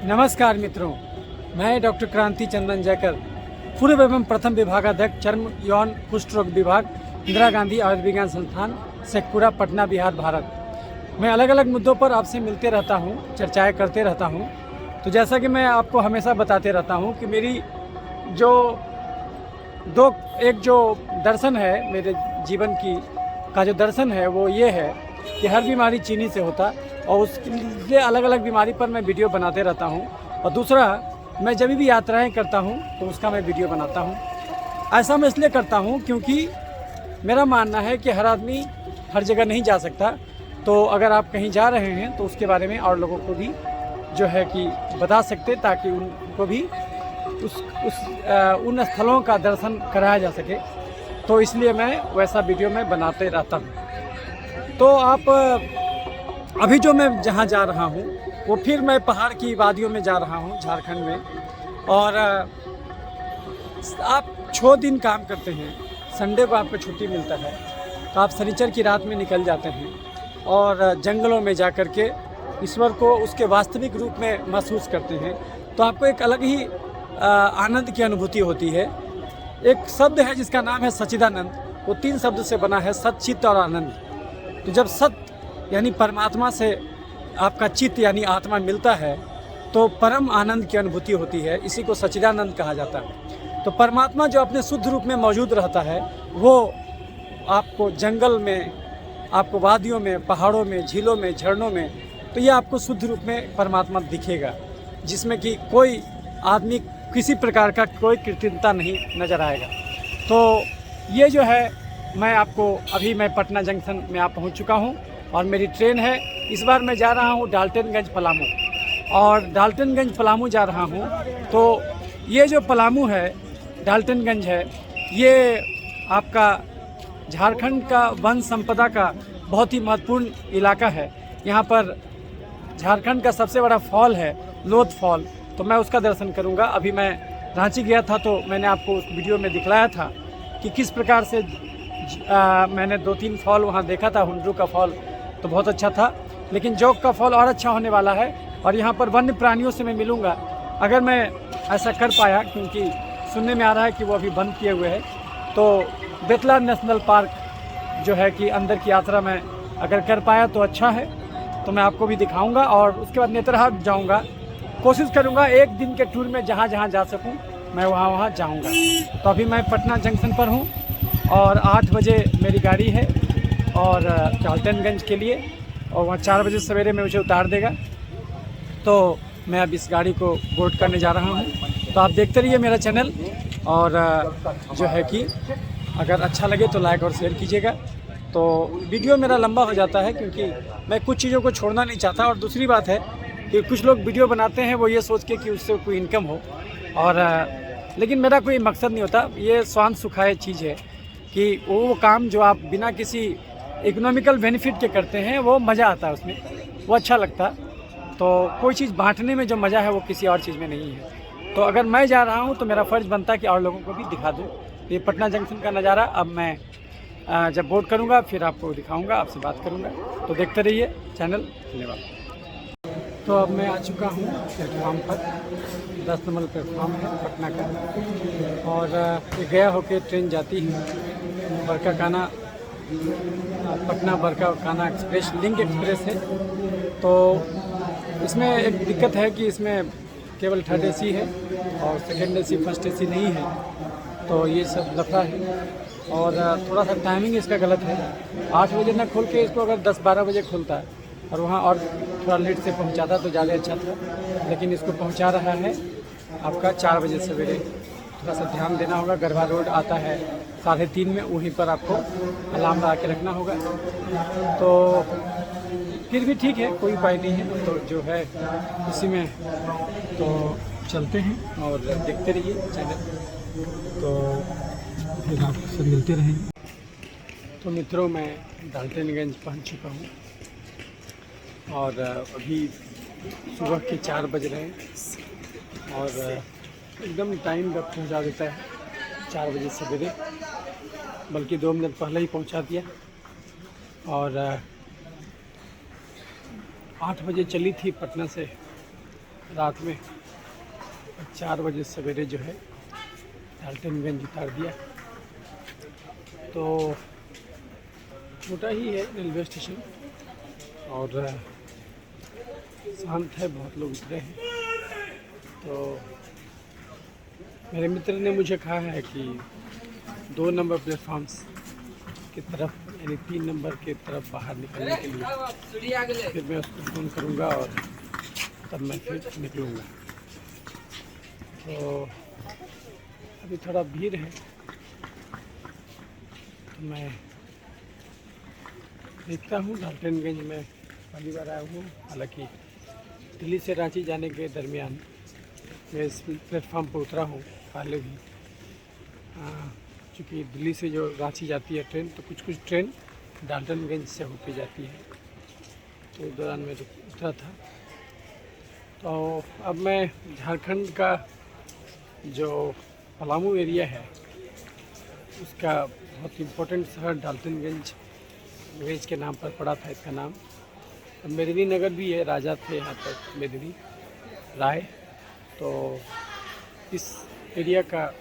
नमस्कार मित्रों, मैं डॉक्टर क्रांति चंदन जयकर, पूर्व एवं प्रथम विभागाध्यक्ष चर्म यौन कुष्ठ रोग विभाग, इंदिरा गांधी आयुर्विज्ञान संस्थान, शेखपुरा, पटना, बिहार, भारत। मैं अलग अलग मुद्दों पर आपसे मिलते रहता हूँ, चर्चाएं करते रहता हूँ। तो जैसा कि मैं आपको हमेशा बताते रहता हूँ कि मेरी जो एक दर्शन है मेरे जीवन का जो दर्शन है वो ये है कि हर बीमारी चीनी से होता है और उसके लिए अलग अलग बीमारी पर मैं वीडियो बनाते रहता हूँ। और दूसरा, मैं जब भी यात्राएं करता हूँ तो उसका मैं वीडियो बनाता हूँ। ऐसा मैं इसलिए करता हूँ क्योंकि मेरा मानना है कि हर आदमी हर जगह नहीं जा सकता। तो अगर आप कहीं जा रहे हैं तो उसके बारे में और लोगों को भी जो है कि बता सकते, ताकि उनको भी उन स्थलों का दर्शन कराया जा सके। तो इसलिए मैं वैसा वीडियो में बनाते रहता हूँ। तो आप अभी जो मैं जहाँ जा रहा हूँ वो फिर मैं पहाड़ की वादियों में जा रहा हूँ, झारखंड में। और आप 6 दिन काम करते हैं, संडे को आपको छुट्टी मिलता है, तो आप शनिचर की रात में निकल जाते हैं और जंगलों में जा कर के ईश्वर को उसके वास्तविक रूप में महसूस करते हैं। तो आपको एक अलग ही आनंद की अनुभूति होती है। एक शब्द है जिसका नाम है सच्चिदानंद। वो 3 शब्द से बना है, सत, चित्त और आनंद। तो जब सत यानी परमात्मा से आपका चित्त यानी आत्मा मिलता है तो परम आनंद की अनुभूति होती है। इसी को सच्चिदानंद कहा जाता है। तो परमात्मा जो अपने शुद्ध रूप में मौजूद रहता है वो आपको जंगल में, आपको वादियों में, पहाड़ों में, झीलों में, झरनों में, तो ये आपको शुद्ध रूप में परमात्मा दिखेगा, जिसमें कि कोई आदमी किसी प्रकार का कोई कृत्रिमता नहीं नज़र आएगा। तो ये जो है, मैं पटना जंक्शन में पहुंच चुका हूं और मेरी ट्रेन है। इस बार मैं जा रहा हूं डाल्टनगंज पलामू, और डाल्टनगंज पलामू जा रहा हूं। तो ये जो पलामू है, डाल्टनगंज है, ये आपका झारखंड का वन संपदा का बहुत ही महत्वपूर्ण इलाका है। यहाँ पर झारखंड का सबसे बड़ा फॉल है लोथ फॉल, तो मैं उसका दर्शन करूँगा। अभी मैं रांची गया था तो मैंने आपको उस वीडियो में दिखलाया था कि किस प्रकार से मैंने 2-3 फॉल वहाँ देखा था। हुंड्रू का फॉल तो बहुत अच्छा था, लेकिन जोग का फॉल और अच्छा होने वाला है। और यहाँ पर वन्य प्राणियों से मैं मिलूँगा, अगर मैं ऐसा कर पाया, क्योंकि सुनने में आ रहा है कि वो अभी बंद किए हुए हैं। तो बेतला नेशनल पार्क जो है कि अंदर की यात्रा मैं अगर कर पाया तो अच्छा है, तो मैं आपको भी दिखाऊँगा। और उसके बाद नेतरहाट जाऊँगा, कोशिश करूँगा एक दिन के टूर में जहाँ जहाँ जा सकूँ मैं वहाँ जाऊँगा। तो अभी मैं पटना जंक्शन पर हूँ और 8 बजे मेरी गाड़ी है और डाल्टनगंज के लिए, और वहाँ 4 बजे सवेरे में मुझे उतार देगा। तो मैं अब इस गाड़ी को बोर्ड करने जा रहा हूँ। तो आप देखते रहिए मेरा चैनल, और जो है कि अगर अच्छा लगे तो लाइक और शेयर कीजिएगा। तो वीडियो मेरा लंबा हो जाता है क्योंकि मैं कुछ चीज़ों को छोड़ना नहीं चाहता। और दूसरी बात है कि कुछ लोग वीडियो बनाते हैं वो ये सोच के कि उससे कोई इनकम हो, और लेकिन मेरा कोई मकसद नहीं होता। ये स्वांत सुखाए चीज़ है कि वो काम जो आप बिना किसी इकोनॉमिकल बेनिफिट के करते हैं वो मज़ा आता है, उसमें वो अच्छा लगता है। तो कोई चीज़ बांटने में जो मज़ा है वो किसी और चीज़ में नहीं है। तो अगर मैं जा रहा हूँ तो मेरा फ़र्ज़ बनता है कि और लोगों को भी दिखा दूँ। ये पटना जंक्शन का नज़ारा अब मैं जब बोर्ड करूँगा फिर आपको दिखाऊँगा, आपसे बात करूँगा। तो देखते रहिए चैनल। धन्यवाद। तो अब मैं आ चुका हूँ प्लेटफॉर्म पर, 10 नंबर प्लेटफॉर्म है पटना का। और ये गया होके ट्रेन जाती है Barkakana, Patna Barkakana express, link express है। तो इसमें एक दिक्कत है कि इसमें केवल 3rd AC है और 2nd AC, 1st AC नहीं है। तो ये सब लफड़ा है। और थोड़ा सा टाइमिंग इसका गलत है। 8 बजे ना खोल के इसको अगर 10-12 बजे खोलता है और वहाँ और थोड़ा लेट से पहुँचाता तो ज़्यादा अच्छा था, लेकिन इसको पहुँचा रहा है आपका 4 बजे सवेरे। थोड़ा सा ध्यान देना होगा। गरबा रोड आता है 3:30 में, वहीं पर आपको अलार्म लगा के रखना होगा। तो फिर भी ठीक है, कोई उपाय नहीं है। तो जो है इसी में तो चलते हैं और देखते रहिए चैनल। तो फिर आपसे मिलते रहेंगे। तो मित्रों, मैं डाल्टनगंज पहुंच चुका हूं और अभी सुबह के 4 बज रहे हैं और एकदम टाइम पर पहुंचा देता है 4 बजे सवेरे, बल्कि 2 मिनट पहले ही पहुंचा दिया। और 8 बजे चली थी पटना से रात में 4 बजे सवेरे जो है डाल्टनगंज उतार दिया। तो छोटा ही है रेलवे स्टेशन और शांत है, बहुत लोग उतरे हैं। तो मेरे मित्र ने मुझे कहा है कि 2 नंबर प्लेटफॉर्म्स की तरफ यानी 3 नंबर की तरफ बाहर निकलने के लिए फिर मैं उसको फ़ोन करूँगा और तब मैं फिर निकलूँगा। तो अभी थोड़ा भीड़ है तो मैं देखता हूँ। डाल्टनगंज में पहली बार आया हूँ, हालांकि दिल्ली से रांची जाने के दरमियान मैं इस प्लेटफॉर्म पर उतरा हूँ पहले भी। चूँकि दिल्ली से जो रांची जाती है ट्रेन, तो कुछ ट्रेन डाल्टनगंज से होके जाती है, तो उस दौरान मैं उतरा था। तो अब मैं झारखंड का जो पलामू एरिया है उसका बहुत इम्पोर्टेंट शहर डाल्टनगंज अंग्रेज के नाम पर पड़ा था इसका नाम। मेदिनी नगर भी है, राजा थे यहाँ पर मेदिनी राय। तो इस एरिया का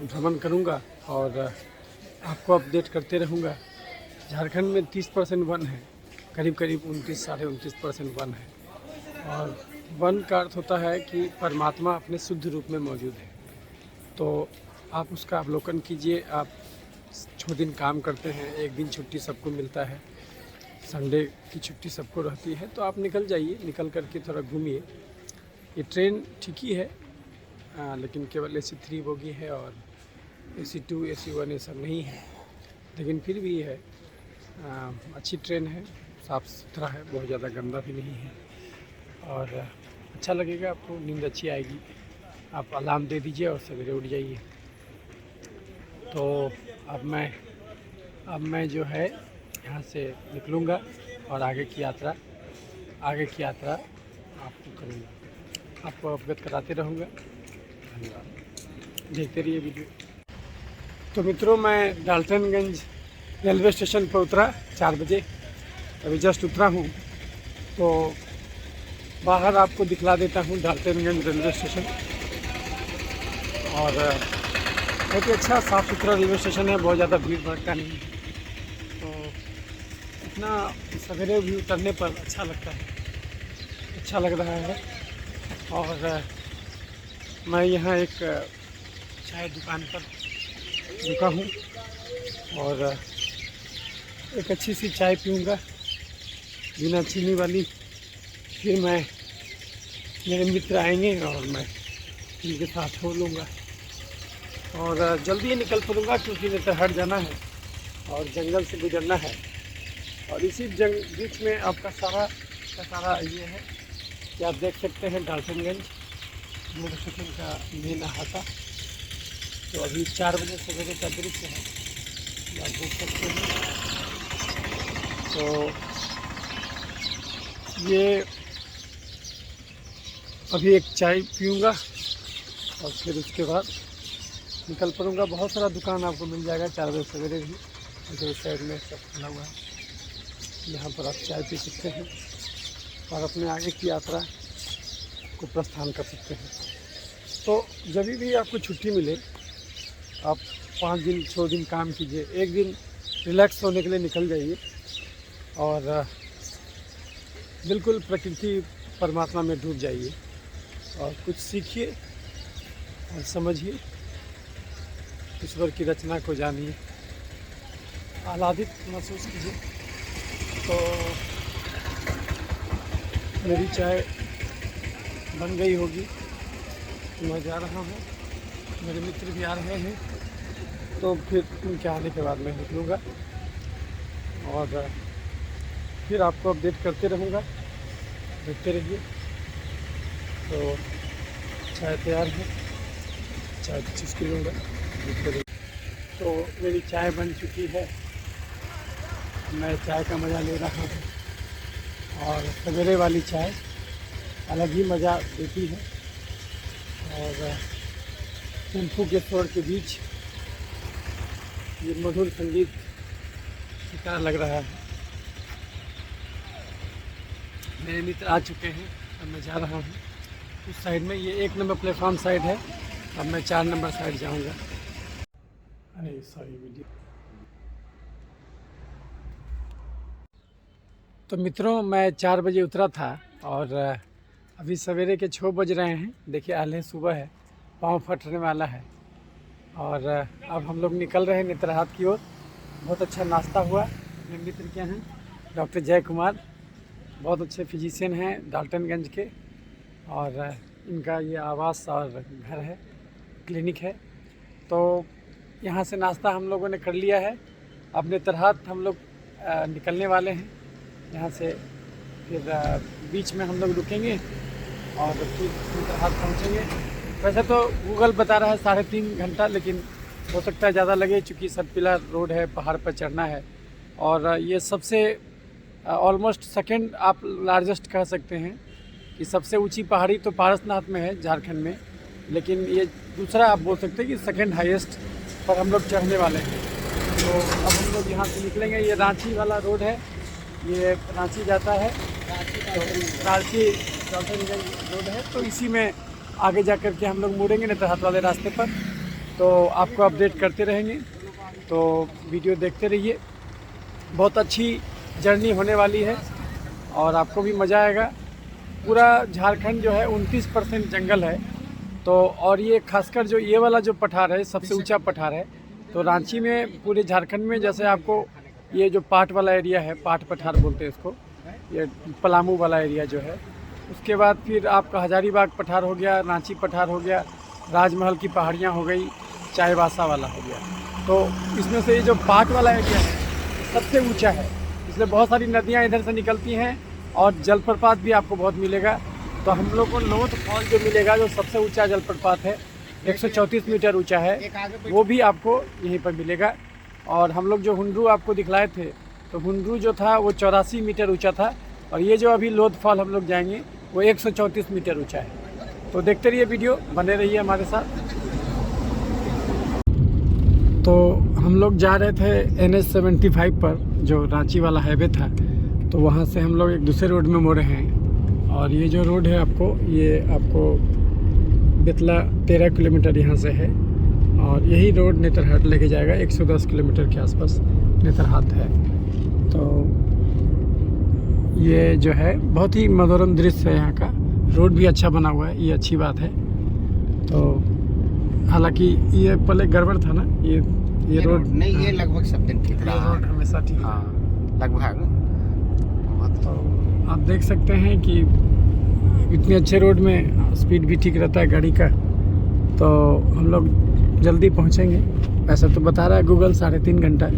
भ्रमण करूँगा और आपको अपडेट करते रहूँगा। झारखंड में 30% वन है, करीब 29 साढ़े 29% वन है। और वन का अर्थ होता है कि परमात्मा अपने शुद्ध रूप में मौजूद है। तो आप उसका अवलोकन कीजिए। आप दिन काम करते हैं, एक दिन छुट्टी सबको मिलता है, संडे की छुट्टी सबको रहती है, तो आप निकल जाइए, निकल करके थोड़ा घूमिए। ये ट्रेन ठीक ही है, लेकिन केवल AC 3 बोगी है और AC 2 AC 1 ये सब नहीं है, लेकिन फिर भी है अच्छी ट्रेन है, साफ़ सुथरा है, बहुत ज़्यादा गंदा भी नहीं है और अच्छा लगेगा आपको, नींद अच्छी आएगी। आप अलार्म दे दीजिए और सवेरे उठ जाइए। तो अब मैं जो है यहाँ से निकलूँगा और आगे की यात्रा आपको करूँगा, आपको अवगत कराते रहूँगा। धन्यवाद, देखते रहिए वीडियो। तो मित्रों, मैं डाल्टनगंज रेलवे स्टेशन पर उतरा 4 बजे, अभी जस्ट उतरा हूँ। तो बाहर आपको दिखला देता हूँ डाल्टनगंज रेलवे स्टेशन। और बहुत ही अच्छा साफ़ सुथरा रेलवे स्टेशन है, बहुत ज़्यादा भीड़ भड़का नहीं है। तो इतना सवेरे भी उतरने पर अच्छा लगता है, अच्छा लग रहा है। और मैं यहाँ एक चाय दुकान पर रुका हूँ और एक अच्छी सी चाय पीऊँगा बिना चीनी वाली। फिर मेरे मित्र आएंगे और मैं उनके साथ हो लूँगा और जल्दी ही निकल पड़ूँगा, क्योंकि नहीं तो हट जाना है और जंगल से गुजरना है। और इसी बीच में आपका सारा ये है कि आप देख सकते हैं डाल्टनगंज रेलवे स्टेशन का मेन अहाता। तो अभी 4 बजे सवेरे का दृश्य है, आप देख सकते हैं। तो ये अभी एक चाय पीऊँगा और फिर उसके बाद निकल पड़ूँगा। बहुत सारा दुकान आपको मिल जाएगा 4 बजे सवेरे भी, जो साइड में सब खुला हुआ है, यहाँ पर आप चाय पी सकते हैं और अपने आगे की यात्रा को प्रस्थान कर सकते हैं। तो जब भी आपको छुट्टी मिले, आप 5 दिन 6 दिन काम कीजिए, एक दिन रिलैक्स होने के लिए निकल जाइए और बिल्कुल प्रकृति परमात्मा में डूब जाइए और कुछ सीखिए और समझिए, ईश्वर की रचना को जानिए, आह्लादित महसूस कीजिए। तो मेरी चाय बन गई होगी, मैं जा रहा हूँ, मेरे मित्र भी आ रहे हैं, तो फिर उनके आने के बाद मैं निकलूँगा और फिर आपको अपडेट करते रहूँगा, देखते रहिए। तो चाय तैयार है, चाय चुस्की लूँगा, देखते रहिए। तो मेरी चाय बन चुकी है, मैं चाय का मज़ा ले रहा हूँ और सवेरे वाली चाय अलग ही मज़ा देती है और टेम्पू के शोर के बीच ये मधुर संगीत की तरह लग रहा है। मेरे मित्र आ चुके हैं। अब मैं जा रहा हूँ उस साइड में। ये 1 नंबर प्लेटफॉर्म साइड है। अब मैं 4 नंबर साइड जाऊँगा। अरे सॉरी वीडियो। तो मित्रों, मैं 4 बजे उतरा था और अभी सवेरे के 6 बज रहे हैं। देखिए आले सुबह है, पाँव फटने वाला है। और अब हम लोग निकल रहे हैं नेतरहाट की ओर। बहुत अच्छा नाश्ता हुआ। मेरे मित्र क्या हैं, डॉक्टर जय कुमार, बहुत अच्छे फिजिशियन हैं डाल्टनगंज के। और इनका ये आवास और घर है, क्लिनिक है। तो यहाँ से नाश्ता हम लोगों ने कर लिया है। अब नेतरहाट हम लोग निकलने वाले हैं यहाँ से। फिर बीच में हम लोग रुकेंगे और फिर नेतरहाट पहुँचेंगे। वैसे तो गूगल बता रहा है 3.5 घंटा, लेकिन हो सकता है ज़्यादा लगे, चूँकि सतपिला रोड है, पहाड़ पर चढ़ना है। और ये सबसे ऑलमोस्ट सेकंड आप लार्जेस्ट कह सकते हैं कि सबसे ऊंची पहाड़ी तो पारसनाथ में है झारखंड में, लेकिन ये दूसरा आप बोल सकते हैं कि सेकंड हाईएस्ट पर हम लोग चढ़ने वाले हैं। तो अब हम लोग यहाँ से निकलेंगे। ये रांची वाला रोड है, ये रांची जाता है। तो रांची डाल्टनगंज रोड है, तो इसी में आगे जा कर के हम लोग मुड़ेंगे नेतरहाट वाले रास्ते पर। तो आपको अपडेट करते रहेंगे, तो वीडियो देखते रहिए। बहुत अच्छी जर्नी होने वाली है और आपको भी मज़ा आएगा। पूरा झारखंड जो है 29% जंगल है। तो और ये खासकर जो ये वाला जो पठार है, सबसे ऊंचा पठार है। तो रांची में, पूरे झारखंड में, जैसे आपको ये जो पाट वाला एरिया है, पाट पठार बोलते हैं इसको, ये पलामू वाला एरिया जो है। उसके बाद फिर आपका हजारीबाग पठार हो गया, रांची पठार हो गया, राजमहल की पहाड़ियाँ हो गई, चाईबासा वाला हो गया। तो इसमें से ये जो पाट वाला एरिया है सबसे ऊंचा है, इसलिए बहुत सारी नदियां इधर से निकलती हैं और जलप्रपात भी आपको बहुत मिलेगा। तो हम लोग को लोथ फॉल जो मिलेगा, जो सबसे ऊंचा जलप्रपात है, 134 मीटर ऊंचा है, वो भी आपको यहीं पर मिलेगा। और हम लोग जो हुंड्रू आपको दिखलाए थे, तो हुंड्रू जो था वो 84 मीटर ऊँचा था, और ये जो अभी लोथ फॉल हम लोग जाएंगे वो 134 मीटर ऊँचा है। तो देखते रहिए वीडियो, बने रहिए हमारे साथ। तो हम लोग जा रहे थे NH 75 पर, जो रांची वाला हाईवे था। तो वहाँ से हम लोग एक दूसरे रोड में मुड़े हैं। और ये जो रोड है ये आपको बेतला 13 किलोमीटर यहाँ से है, और यही रोड नेतरहाट लेके जाएगा। 110 किलोमीटर के आसपास नेतरहाट है। तो ये जो है बहुत ही मनोरम दृश्य है यहाँ का। रोड भी अच्छा बना हुआ है, ये अच्छी बात है। तो हालांकि ये पहले गड़बड़ था ना, ये रोड नहीं, ये लगभग सब दिन ठीक रहा है। रोड हमेशा ठीक है। हाँ, लगभग। तो आप देख सकते हैं कि इतने अच्छे रोड में स्पीड भी ठीक रहता है गाड़ी का। तो हम लोग जल्दी पहुंचेंगे। वैसे तो बता रहा है गूगल 3.5 घंटा,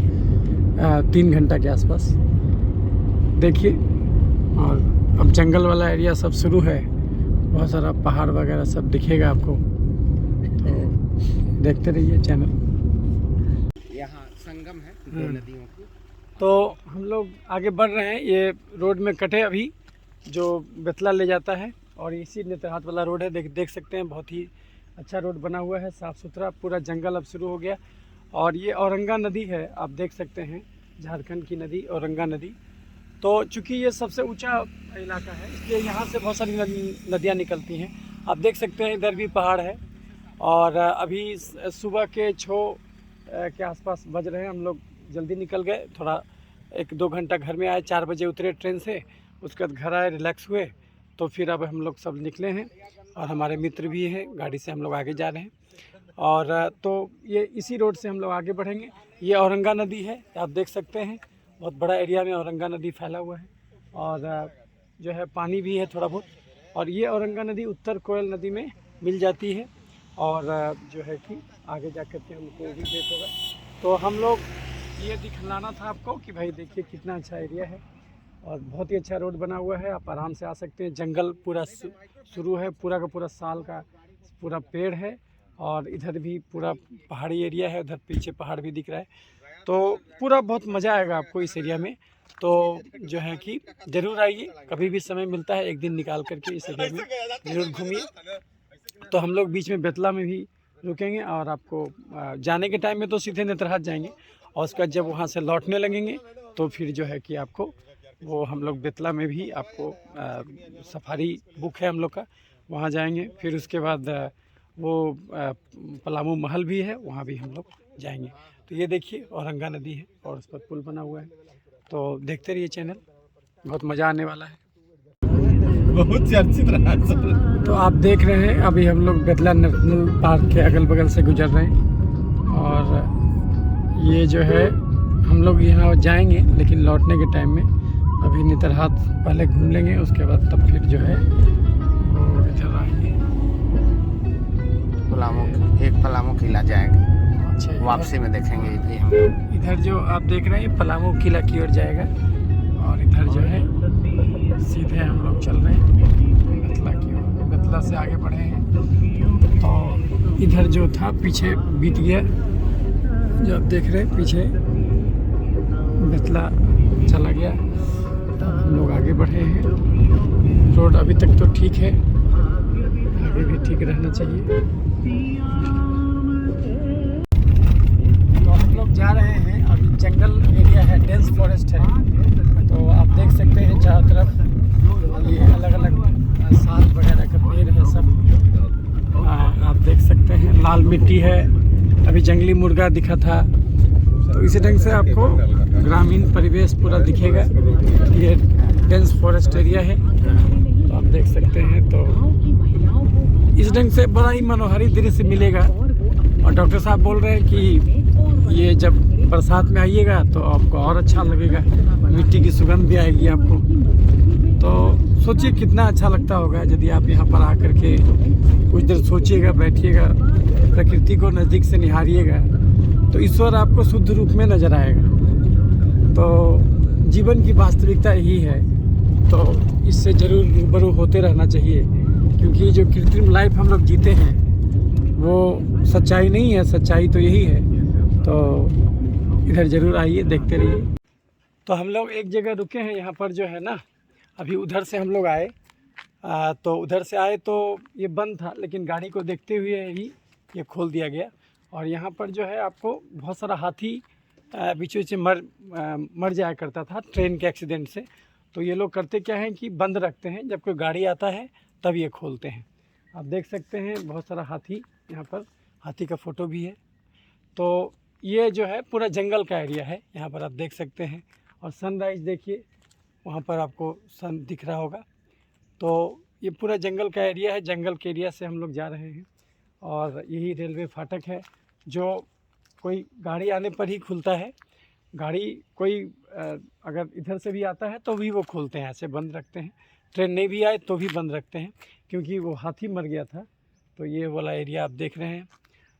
3 घंटा के आसपास। देखिए, और अब जंगल वाला एरिया सब शुरू है, बहुत सारा पहाड़ वगैरह सब दिखेगा आपको। तो देखते रहिए चैनल। यहाँ संगम है दो नदियों की। तो हम लोग आगे बढ़ रहे हैं। ये रोड में कटे अभी जो बेतला ले जाता है, और इसी नेतरहाट वाला रोड है। देख सकते हैं, बहुत ही अच्छा रोड बना हुआ है, साफ़ सुथरा। पूरा जंगल अब शुरू हो गया। और ये औरंगा नदी है, आप देख सकते हैं, झारखंड की नदी औरंगा नदी। तो चूँकि ये सबसे ऊंचा इलाका है, इसलिए यहाँ से बहुत सारी नदियाँ निकलती हैं। आप देख सकते हैं इधर भी पहाड़ है। और अभी सुबह के 6 के आसपास बज रहे हैं। हम लोग जल्दी निकल गए, थोड़ा 1-2 घंटा घर में आए। 4 बजे उतरे ट्रेन से, उसके बाद घर आए, रिलैक्स हुए। तो फिर अब हम लोग सब निकले हैं, और हमारे मित्र भी हैं, गाड़ी से हम लोग आगे जा रहे हैं। और तो ये इसी रोड से हम लोग आगे बढ़ेंगे। ये औरंगा नदी है, आप देख सकते हैं, बहुत बड़ा एरिया में औरंगा नदी फैला हुआ है। और जो है पानी भी है थोड़ा बहुत। और ये औरंगा नदी उत्तर कोयल नदी में मिल जाती है। और जो है कि आगे जा कर के हमको भी देख होगा। तो हम लोग ये दिखलाना था आपको कि भाई देखिए कितना अच्छा एरिया है, और बहुत ही अच्छा रोड बना हुआ है। आप आराम से आ सकते हैं। जंगल पूरा शुरू है, पूरा का पूरा साल का पूरा पेड़ है। और इधर भी पूरा पहाड़ी एरिया है, उधर पीछे पहाड़ भी दिख रहा है। तो पूरा बहुत मज़ा आएगा आपको इस एरिया में। तो जो है कि ज़रूर आइए, कभी भी समय मिलता है एक दिन निकाल करके इस एरिया में ज़रूर घूमिए। तो हम लोग बीच में बेतला में भी रुकेंगे, और आपको जाने के टाइम में तो सीधे नेतरहाट जाएंगे, और उसके बाद जब वहाँ से लौटने लगेंगे तो फिर जो है कि आपको वो हम लोग बेतला में भी आपको सफारी बुक है हम लोग का, वहाँ जाएंगे। फिर उसके बाद वो पलामू महल भी है, वहाँ भी हम लोग जाएंगे। तो ये देखिए औरंगा नदी है और उस पर पुल बना हुआ है। तो देखते रहिए चैनल, बहुत मज़ा आने वाला है। बहुत चर्चित रहा सर। तो आप देख रहे हैं अभी हम लोग बेतला नेशनल पार्क के अगल बगल से गुजर रहे हैं और ये जो है हम लोग यहाँ जाएंगे, लेकिन लौटने के टाइम में अभी नेतरहाट पहले घूम लेंगे, उसके बाद तब फिर जो है वो इधर आएंगे। पलामू किला जाएगा, अच्छा, वापसी में देखेंगे भी हम लोग। इधर जो आप देख रहे हैं पलामू किला की ओर जाएगा और इधर जो है सीधे हम लोग चल रहे हैं बेतला की ओर। बेतला से आगे बढ़े हैं तो इधर जो था पीछे बीत गया, जो आप देख रहे हैं पीछे बेतला चला गया। तो हम लोग आगे बढ़े हैं। रोड अभी तक तो ठीक है, आगे भी ठीक रहना चाहिए। तो हम लोग जा रहे हैं, अभी जंगल एरिया है, डेंस फॉरेस्ट है। तो आप देख सकते हैं चारों तरफ ये अलग अलग साल वगैरह का पेड़ है सब। आप देख सकते हैं लाल मिट्टी है। अभी जंगली मुर्गा दिखा था, तो इसी ढंग से आपको ग्रामीण परिवेश पूरा दिखेगा। ये डेंस फॉरेस्ट एरिया है, तो आप देख सकते हैं। तो इस ढंग से बड़ा ही मनोहारी दृश्य मिलेगा। और डॉक्टर साहब बोल रहे हैं कि ये जब बरसात में आइएगा तो आपको और अच्छा लगेगा, मिट्टी की सुगंध भी आएगी आपको। तो सोचिए कितना अच्छा लगता होगा यदि आप यहाँ पर आकर के कुछ देर सोचिएगा, बैठिएगा, प्रकृति को नज़दीक से निहारिएगा, तो ईश्वर आपको शुद्ध रूप में नज़र आएगा। तो जीवन की वास्तविकता यही है, तो इससे ज़रूर रूबरू होते रहना चाहिए, क्योंकि जो कृत्रिम लाइफ हम लोग जीते हैं वो सच्चाई नहीं है, सच्चाई तो यही है। तो इधर ज़रूर आइए, देखते रहिए। तो हम लोग एक जगह रुके हैं, यहाँ पर जो है ना, अभी उधर से हम लोग आए, तो उधर से आए तो ये बंद था, लेकिन गाड़ी को देखते हुए ही ये खोल दिया गया। और यहाँ पर जो है आपको बहुत सारा हाथी बीच बीच में मर जाया करता था ट्रेन के एक्सीडेंट से। तो ये लोग करते क्या हैं कि बंद रखते हैं, जब कोई गाड़ी आता है तब ये खोलते हैं। आप देख सकते हैं बहुत सारा हाथी, यहाँ पर हाथी का फ़ोटो भी है। तो ये जो है पूरा जंगल का एरिया है, यहाँ पर आप देख सकते हैं। और सनराइज़ देखिए, वहाँ पर आपको सन दिख रहा होगा। तो ये पूरा जंगल का एरिया है, जंगल के एरिया से हम लोग जा रहे हैं। और यही रेलवे फाटक है, जो कोई गाड़ी आने पर ही खुलता है। गाड़ी कोई अगर इधर से भी आता है तो भी वो खोलते हैं, ऐसे बंद रखते हैं। ट्रेन नहीं भी आए तो भी बंद रखते हैं, क्योंकि वो हाथी मर गया था। तो ये वाला एरिया आप देख रहे हैं,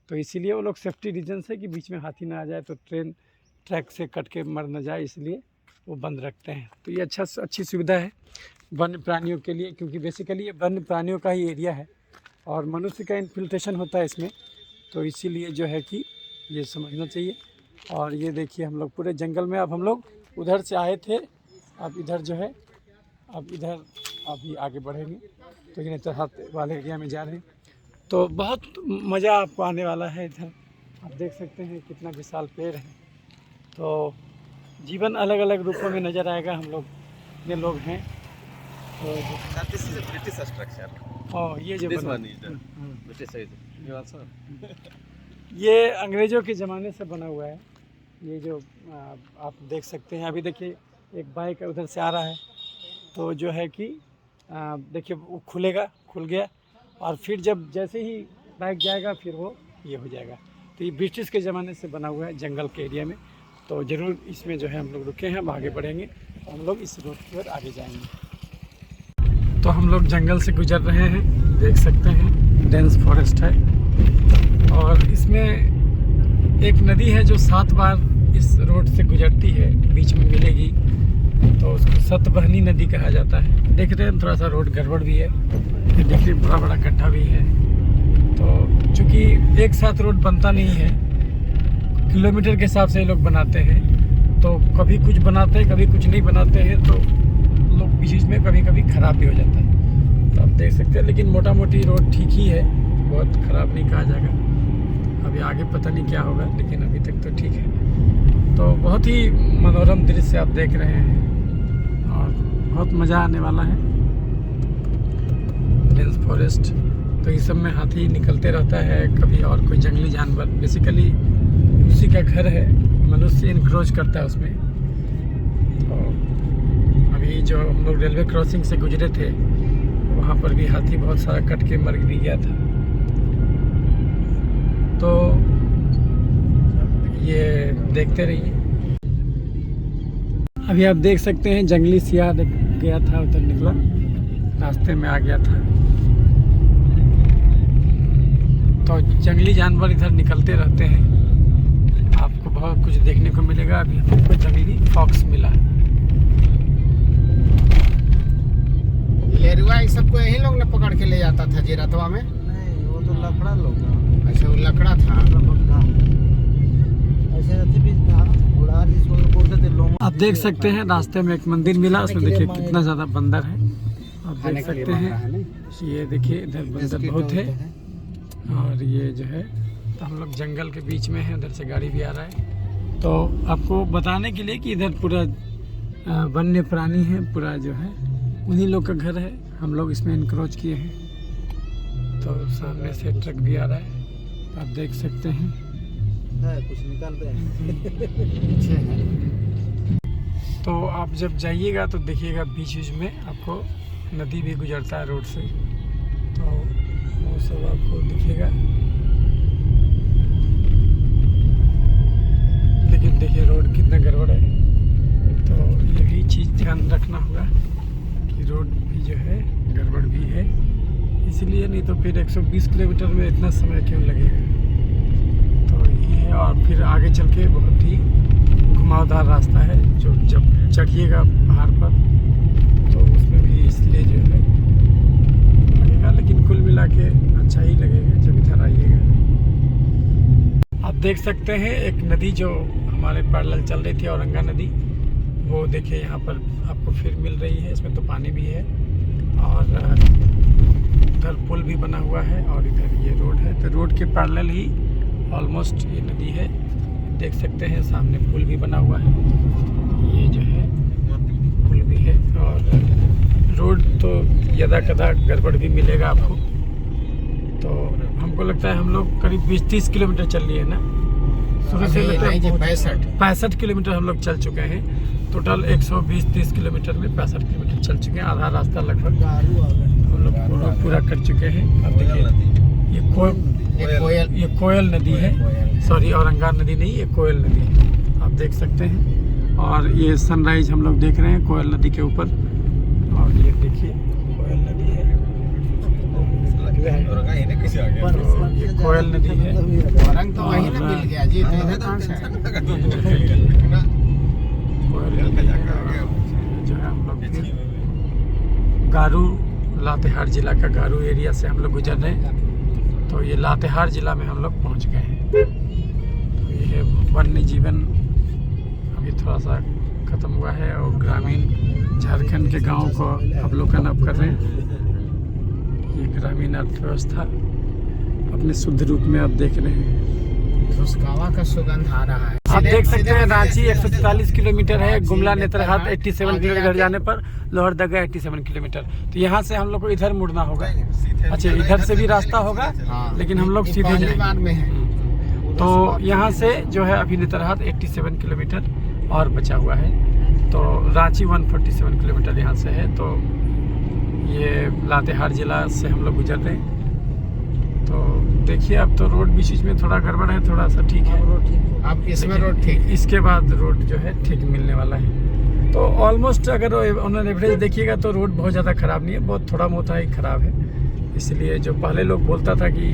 तो इसीलिए वो लोग सेफ्टी रीजन से कि बीच में हाथी ना आ जाए तो ट्रेन ट्रैक से कट के मर ना जाए, इसलिए वो बंद रखते हैं। तो ये अच्छी सुविधा है वन्य प्राणियों के लिए, क्योंकि बेसिकली ये वन्य प्राणियों का ही एरिया है और मनुष्य का इन्फिल्ट्रेशन होता है इसमें। तो इसीलिए जो है कि ये समझना चाहिए। और ये देखिए हम लोग पूरे जंगल में, अब हम लोग उधर से आए थे, अब इधर जो है, अब इधर अभी आगे बढ़ेंगे। तो ये नेतरहाट वाले एरिया में जा रहे हैं, तो बहुत मज़ा आपको आने वाला है। इधर आप देख सकते हैं कितना विशाल पेड़ है। तो जीवन अलग अलग रूपों में नज़र आएगा। हम लोग ये लोग हैं, तो ब्रिटिश स्ट्रक्चर। और ये जो ब्रिटिश ये अंग्रेज़ों के ज़माने से बना हुआ है। ये जो आप देख सकते हैं, अभी देखिए एक बाइक उधर से आ रहा है, तो जो है कि देखिए वो खुलेगा, खुल गया, और फिर जब जैसे ही बाइक जाएगा फिर वो ये हो जाएगा। तो ये ब्रिटिश के ज़माने से बना हुआ है जंगल के एरिया में। तो ज़रूर इसमें जो है हम लोग रुके हैं, अब आगे बढ़ेंगे, तो हम लोग इस रोड की ओर आगे जाएंगे। तो हम लोग जंगल से गुजर रहे हैं, देख सकते हैं डेंस फॉरेस्ट है। और इसमें एक नदी है जो 7 बार इस रोड से गुजरती है, बीच में मिलेगी, तो उसको सतबहनी नदी कहा जाता है। देख रहे हैं थोड़ा सा रोड गड़बड़ भी है, ये देखिए बड़ा बड़ा गड्ढा भी है। तो चूँकि एक साथ रोड बनता नहीं है, किलोमीटर के हिसाब से ये लोग बनाते हैं, तो कभी कुछ बनाते हैं कभी कुछ नहीं बनाते हैं, तो लोग बीच में कभी कभी ख़राब भी हो जाता है। तो आप देख सकते हैं, लेकिन मोटा मोटी रोड ठीक ही है, बहुत ख़राब नहीं कहा जाएगा। अभी आगे पता नहीं क्या होगा, लेकिन अभी तक तो ठीक है। तो बहुत ही मनोरम दृश्य आप देख रहे हैं। बहुत मज़ा आने वाला है। डेंस फॉरेस्ट, तो इस सब में हाथी निकलते रहता है, कभी और कोई जंगली जानवर, बेसिकली उसी का घर है, मनुष्य इनक्रोच करता है उसमें। तो अभी जो हम लोग रेलवे क्रॉसिंग से गुजरे थे वहाँ पर भी हाथी बहुत सारा कट के मर भी गया था। तो ये देखते रहिए। अभी आप देख सकते हैं जंगली सियार गया था, उधर निकला, रास्ते में आ गया था। तो जंगली जानवर इधर निकलते रहते हैं, आपको बहुत कुछ देखने को मिलेगा। अभी हमको जंगली फॉक्स मिला। लेरुआ इस सबको यही लोग ने पकड़ के ले जाता था जीरतवा में? नहीं, वो तो लकड़ा लोग था। अच्छा, वो लकड़ा था। ऐसे अथी भी था, उड़ार जिसको बोलते थे लोग। आप देख सकते हैं रास्ते में एक मंदिर मिला, उसमें देखिए कितना ज़्यादा बंदर है। आप देख सकते हैं, ये देखिए इधर बंदर बहुत है। और ये जो है, तो हम लोग जंगल के बीच में हैं, उधर से गाड़ी भी आ रहा है। तो आपको बताने के लिए कि इधर पूरा वन्य प्राणी है, पूरा जो है उन्हीं लोग का घर है। हम लोग इसमें इनक्रोच किए हैं। तो सामने से ट्रक भी आ रहा है, आप देख सकते हैं। कुछ निकालते हैं। पीछे है। तो आप जब जाइएगा तो देखिएगा बीच बीच में आपको नदी भी गुजरता है रोड से, तो वो सब आपको दिखेगा। लेकिन देखिए रोड कितना गड़बड़ है, तो ये भी चीज़ ध्यान रखना होगा कि रोड भी जो है गड़बड़ भी है। इसलिए नहीं तो फिर 120 किलोमीटर में इतना समय क्यों लगेगा। तो ये है, और फिर आगे चल के बहुत ही घुमावदार रास्ता है, जो जब चढ़िएगा पहाड़ पर तो उसमें भी इसलिए जो है लगेगा। लेकिन कुल मिला के अच्छा ही लगेगा जब इधर आइएगा। आप देख सकते हैं एक नदी जो हमारे पैरेलल चल रही थी, औरंगा नदी, वो देखिए यहाँ पर आपको फिर मिल रही है। इसमें तो पानी भी है और उधर पुल भी बना हुआ है और इधर ये रोड है। तो रोड के पैरेलल ही ऑलमोस्ट ये नदी है, देख सकते हैं। सामने पुल भी बना हुआ है, ये जो है पुल भी है। और रोड तो यदा कदा गड़बड़ भी मिलेगा आपको। तो हमको लगता है हम लोग करीब 20-30 किलोमीटर चल लिए ना, शुरू से लेकर 65 किलोमीटर हम लोग चल चुके हैं। टोटल 120-30 किलोमीटर में 65 किलोमीटर चल चुके हैं। आधा रास्ता लगभग हम लोग पूरा कर चुके हैं। अब देखिए ये कोयल नदी है, सॉरी औरंगा नदी नहीं, ये कोयल नदी है, आप देख सकते हैं। और ये सनराइज हम लोग देख रहे हैं कोयल नदी के ऊपर। और ये देखिए कोयल नदी है, ये कोयल नदी है। रंग तो वही ना मिल गया जी, तो इधर कहाँ से है? कोयल नदी है, जो है हम लोग गारू, लातेहार जिला का गारू एरिया से हम लोग गुजर रहे हैं। तो ये लातेहार जिला में हम लोग पहुंच गए हैं। तो ये वन्य जीवन अभी थोड़ा सा ख़त्म हुआ है और ग्रामीण झारखंड के गांव को अवलोकन अब कर रहे हैं। ये ग्रामीण अर्थव्यवस्था अपने शुद्ध रूप में आप देख रहे हैं। रुस्कावा का सुगंध आ रहा है। आप देख सकते हैं रांची 144 किलोमीटर है, गुमला नेतरहाट 87 किलोमीटर जाने पर, लोहरदगा 87 किलोमीटर। तो यहाँ से हम लोग को इधर मुड़ना होगा। अच्छा, इधर से भी रास्ता होगा, लेकिन हम लोग सीधे जाएंगे। तो यहाँ से जो है अभी नेतरहाट 87 किलोमीटर और बचा हुआ है। तो रांची 147 किलोमीटर यहाँ से है। तो ये लातेहार जिला से हम लोग गुजर रहे हैं। तो देखिए अब तो रोड बीच में थोड़ा गड़बड़ है, थोड़ा सा ठीक है। अब इसमें रोड ठीक, इसके बाद रोड जो है ठीक मिलने वाला है। तो ऑलमोस्ट अगर उन्होंने एवरेज देखिएगा तो रोड बहुत ज़्यादा ख़राब नहीं है, बहुत थोड़ा मोटा ही ख़राब है। इसलिए जो पहले लोग बोलता था कि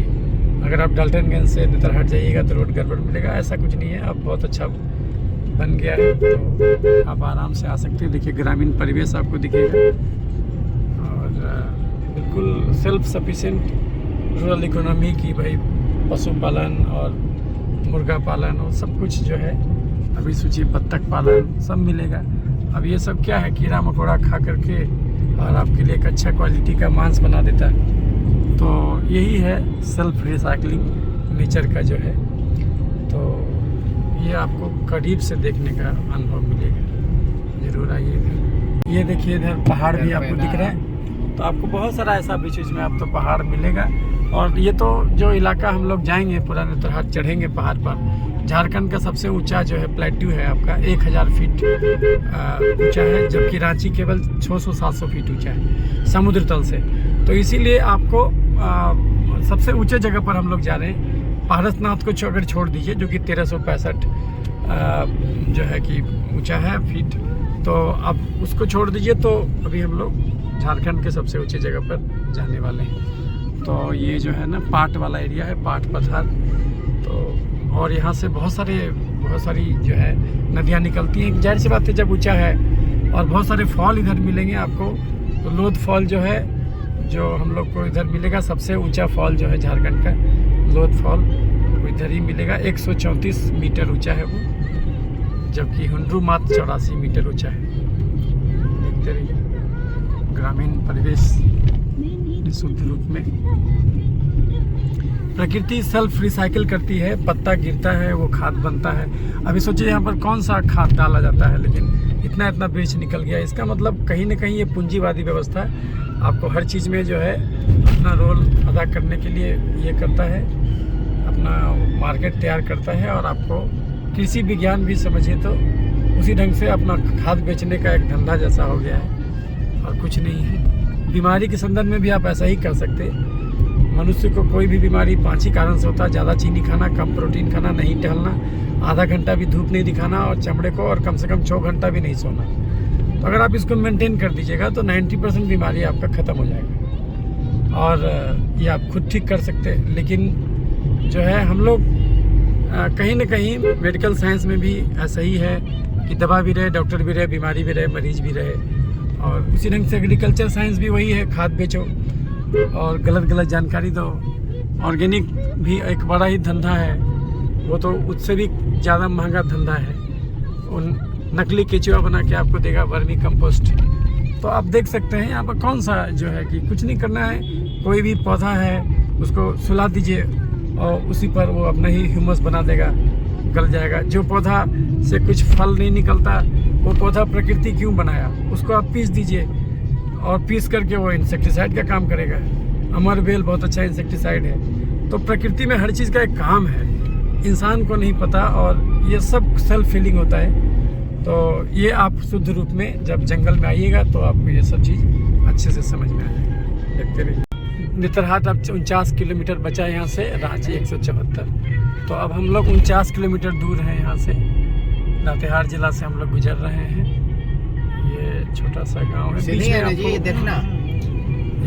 अगर आप डाल्टनगंज से नेतरहाट जाइएगा तो रोड गड़बड़ मिलेगा, ऐसा कुछ नहीं है। अब बहुत अच्छा बन गया है, तो आप आराम से आ सकते हैं। देखिए ग्रामीण परिवेश आपको दिखेगा और बिल्कुल सेल्फ सफिशिएंट रूरल इकोनॉमी की, भाई पशुपालन और मुर्गा पालन और सब कुछ जो है, अभी सोचिए बत्तख पालन सब मिलेगा। अब ये सब क्या है, कीड़ा मकोड़ा खा करके और आपके लिए एक अच्छा क्वालिटी का मांस बना देता है। तो यही है सेल्फ रिसाइकलिंग नेचर का जो है। तो ये आपको करीब से देखने का अनुभव मिलेगा, ज़रूर आइएगा। ये देखिए इधर पहाड़ भी आपको दिख रहा है, तो आपको बहुत सारा ऐसा बीच बीच में आपको पहाड़ मिलेगा। और ये तो जो इलाका हम लोग जाएंगे पूरा नेतरहाट चढ़ेंगे पहाड़ पर, झारखंड का सबसे ऊंचा जो है प्लेट्यू है आपका 1000 फीट ऊंचा है, जबकि रांची केवल 600-700 फीट ऊंचा है समुद्र तल से। तो इसीलिए आपको सबसे ऊंचे जगह पर हम लोग जा रहे हैं। पारसनाथ को अगर छोड़ दीजिए जो कि 1365 जो है कि ऊंचा है फीट, तो अब उसको छोड़ दीजिए तो अभी हम लोग झारखंड के सबसे ऊंचे जगह पर जाने वाले हैं। तो ये जो है ना पाट वाला एरिया है, पाट पठार। तो और यहाँ से बहुत सारी जो है नदियाँ निकलती हैं। जाहिर सी बात है जब ऊंचा है, और बहुत सारे फॉल इधर मिलेंगे आपको। तो लोध फॉल जो है जो हम लोग को इधर मिलेगा, सबसे ऊंचा फॉल जो है झारखंड का लोध फॉल इधर ही मिलेगा। 134 मीटर ऊंचा है वो, जबकि हुंड्रू मात्र 84 मीटर ऊंचा है। देखते रहिए ग्रामीण परिवेश शुद्ध रूप में। प्रकृति सेल्फ रिसाइकिल करती है, पत्ता गिरता है वो खाद बनता है। अभी सोचिए यहाँ पर कौन सा खाद डाला जाता है, लेकिन इतना ब्रिज निकल गया। इसका मतलब कहीं ना कहीं ये पूंजीवादी व्यवस्था आपको हर चीज़ में जो है अपना रोल अदा करने के लिए ये करता है, अपना मार्केट तैयार करता है। और आपको कृषि विज्ञान भी समझिए तो उसी ढंग से अपना खाद बेचने का एक धंधा जैसा हो गया है, और कुछ नहीं है। बीमारी के संदर्भ में भी आप ऐसा ही कर सकते हैं। मनुष्य को कोई भी बीमारी 5 ही कारण से होता है: ज़्यादा चीनी खाना, कम प्रोटीन खाना, नहीं टहलना, आधा घंटा भी धूप नहीं दिखाना, और चमड़े को और कम से कम 6 घंटा भी नहीं सोना। तो अगर आप इसको मेंटेन कर दीजिएगा तो 90% बीमारी आपका ख़त्म हो जाएगा, और ये आप खुद ठीक कर सकते हैं। लेकिन जो है हम लोग कहीं ना कहीं मेडिकल साइंस में भी ऐसा ही है कि दवा भी रहे, डॉक्टर भी रहे, बीमारी भी रहे, मरीज भी रहे। और उसी ढंग से एग्रीकल्चर साइंस भी वही है, खाद बेचो और गलत जानकारी दो। ऑर्गेनिक भी एक बड़ा ही धंधा है, वो तो उससे भी ज़्यादा महंगा धंधा है। उन नकली केचुआ बना के आपको देगा वर्मी कंपोस्ट। तो आप देख सकते हैं यहाँ पर कौन सा जो है कि कुछ नहीं करना है। कोई भी पौधा है उसको सुला दीजिए और उसी पर वो अपना ही ह्यूमस बना देगा, गल जाएगा। जो पौधा से कुछ फल नहीं निकलता वो पौधा प्रकृति क्यों बनाया, उसको आप पीस दीजिए और पीस करके वो इंसेक्टिसाइड का काम करेगा। अमर बेल बहुत अच्छा इंसेक्टिसाइड है। तो प्रकृति में हर चीज़ का एक काम है, इंसान को नहीं पता, और ये सब सेल्फ फीलिंग होता है। तो ये आप शुद्ध रूप में जब जंगल में आइएगा तो आपको ये सब चीज़ अच्छे से समझ में आ जाएगा। देखते रहिए। नेतरहाट अब 49 किलोमीटर बचा है यहाँ से, रांची 174। तो अब हम लोग 49 किलोमीटर दूर हैं यहाँ से। लातेहार जिला से हम लोग गुजर रहे हैं। ये छोटा सा गांव है। बीच में आपको देखना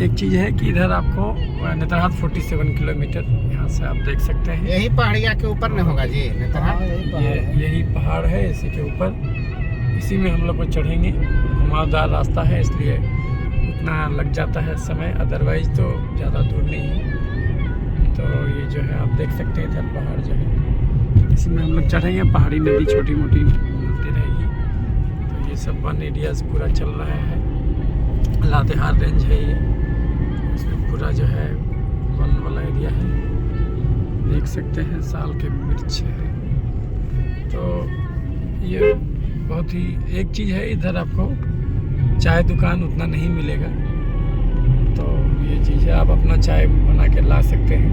एक चीज़ है कि इधर आपको नेतरहाट 47 किलोमीटर यहाँ से आप देख सकते हैं। यही पहाड़िया के ऊपर में होगा जी नेतरहाट। यही पहाड़ है, इसी के ऊपर, इसी में हम लोग को चढ़ेंगे। घुमावदार रास्ता है इसलिए उतना लग जाता है समय, अदरवाइज तो ज़्यादा दूर नहीं है। तो ये जो है आप देख सकते हैं इधर पहाड़ जो है, इसी में हम लोग चढ़ेंगे। पहाड़ी नदी छोटी मोटी मिलती रहेगी। तो ये सब वन एरियाज पूरा चल रहा है। लातेहार रेंज है ये, इसमें पूरा जो है वन वाला एरिया है। देख सकते हैं साल के वृक्ष है। तो ये बहुत ही एक चीज़ है, इधर आपको चाय दुकान उतना नहीं मिलेगा। तो ये चीज़ है, आप अपना चाय बना के ला सकते हैं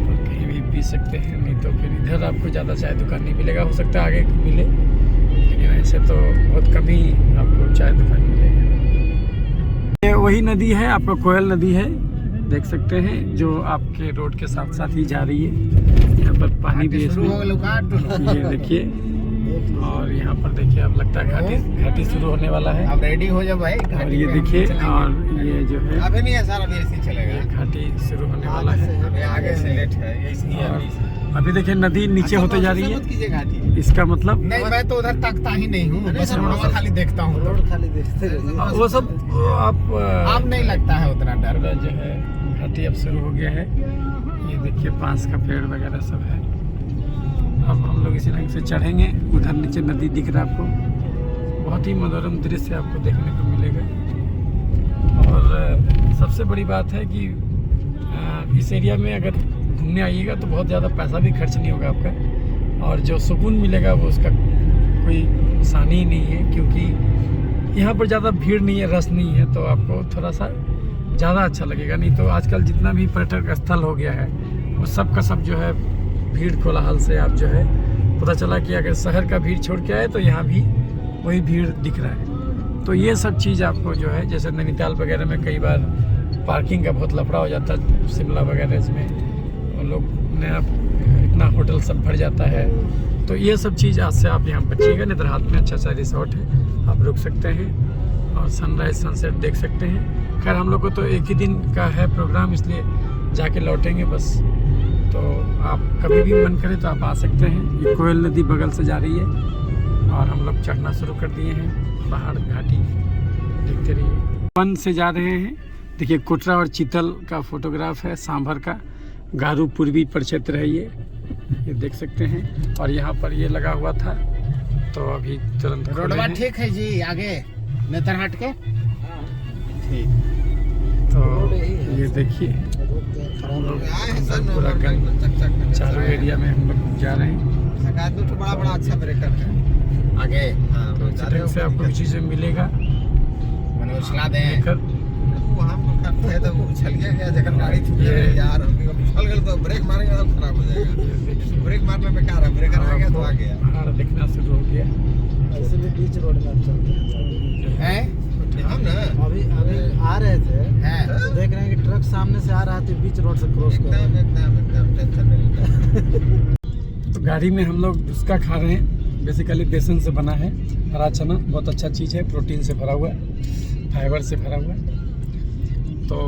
और कहीं भी पी सकते हैं। नहीं तो फिर इधर आपको ज़्यादा चाय दुकान नहीं मिलेगा। हो सकता है आगे मिले, लेकिन ऐसे तो बहुत कम ही आपको चाय दुकान मिलेगा। ये वही नदी है, आपका कोयल नदी है, देख सकते हैं, जो आपके रोड के साथ साथ ही जा रही है। यहाँ पर पानी भी इसमें, ये देखिए। और यहाँ पर देखिए, अब लगता है घाटी शुरू होने वाला है। अब रेडी हो जाओ भाई। और ये देखिए, और ये जो है अभी नहीं है सारा, अभी ऐसे चलेगा। घाटी शुरू होने वाला है। आगे से लेट है इसलिए अभी देखिए नदी नीचे होते जा रही है। इसका मतलब नहीं, मैं तो उधर तकता ही नहीं हूँ, बस रोड खाली देखता हूँ। रोड खाली देखते रहिए। वो सब आप नहीं लगता है उतना डर। जो है घाटी अब शुरू हो गया है। ये देखिए बांस का पेड़ वगैरह सब है। अब हम लोग इसी रंग से चढ़ेंगे। उधर नीचे नदी दिख रहा है आपको, बहुत ही मनोरम दृश्य आपको देखने को मिलेगा। और सबसे बड़ी बात है कि इस एरिया में अगर घूमने आइएगा तो बहुत ज़्यादा पैसा भी खर्च नहीं होगा आपका, और जो सुकून मिलेगा वो उसका कोई सानी ही नहीं है। क्योंकि यहाँ पर ज़्यादा भीड़ नहीं है, रस नहीं है, तो आपको थोड़ा सा ज़्यादा अच्छा लगेगा। नहीं तो आजकल जितना भी पर्यटक स्थल हो गया है वो सब का सब जो है भीड़ कोलाहल से आप जो है पता चला कि अगर शहर का भीड़ छोड़ के आए तो यहाँ भी वही भीड़ दिख रहा है। तो ये सब चीज़ आपको जो है, जैसे नैनीताल वगैरह में कई बार पार्किंग का बहुत लफड़ा हो जाता है, शिमला वगैरह इसमें वो लोग नया इतना होटल सब भर जाता है। तो ये सब चीज़ आज से आप यहाँ बचिएगा। नेतरहाट में अच्छा सा रिसोर्ट है, आप रुक सकते हैं और सनराइज सनसेट देख सकते हैं। खैर हम लोग को तो एक ही दिन का है प्रोग्राम, इसलिए जाके लौटेंगे बस। तो आप कभी भी मन करे तो आप आ सकते हैं। ये कोयल नदी बगल से जा रही है और हम लोग चढ़ना शुरू कर दिए हैं पहाड़ घाटी, देखते रहिए। वन से जा रहे हैं। देखिए कोटरा और चीतल का फोटोग्राफ है, सांभर का गारू पूर्वी प्रक्षेत्र है ये देख सकते हैं। और यहाँ पर ये लगा हुआ था, तो अभी तुरंत रोडवा ठीक है जी, आगे नेतरहाट के ठीक। तो ये देखिए पूरा गंज चारों एरिया में हम लोग जा रहे हैं। तो बड़ा बड़ा अच्छा ब्रेकर है आगे। हाँ तो इसी ढंग से आपको चीज़ें मिलेगा। मनोचला दें वहाँ पर करते हैं तो उछल गया जगह गाड़ी थी यार, उछल गए तो ब्रेक मारेंगे तो खराब हो जाएगा। ब्रेक मारना बेकार है, ब्रेकर आ गया तो आ गया। पहाड़ दिखना शुरू हो गया। ऐसे भी बीच रोड में हम चलते हैं। हम ना अभी आ रहे थे, तो देख रहे हैं कि ट्रक सामने से आ रहा है, बीच रोड से क्रॉस कर रहा है। एकदम टेंशन नहीं। तो गाड़ी में हम लोग उसका खा रहे हैं, बेसिकली बेसन से बना है हरा चना, बहुत अच्छा चीज़ है, प्रोटीन से भरा हुआ है, फाइबर से भरा हुआ है। तो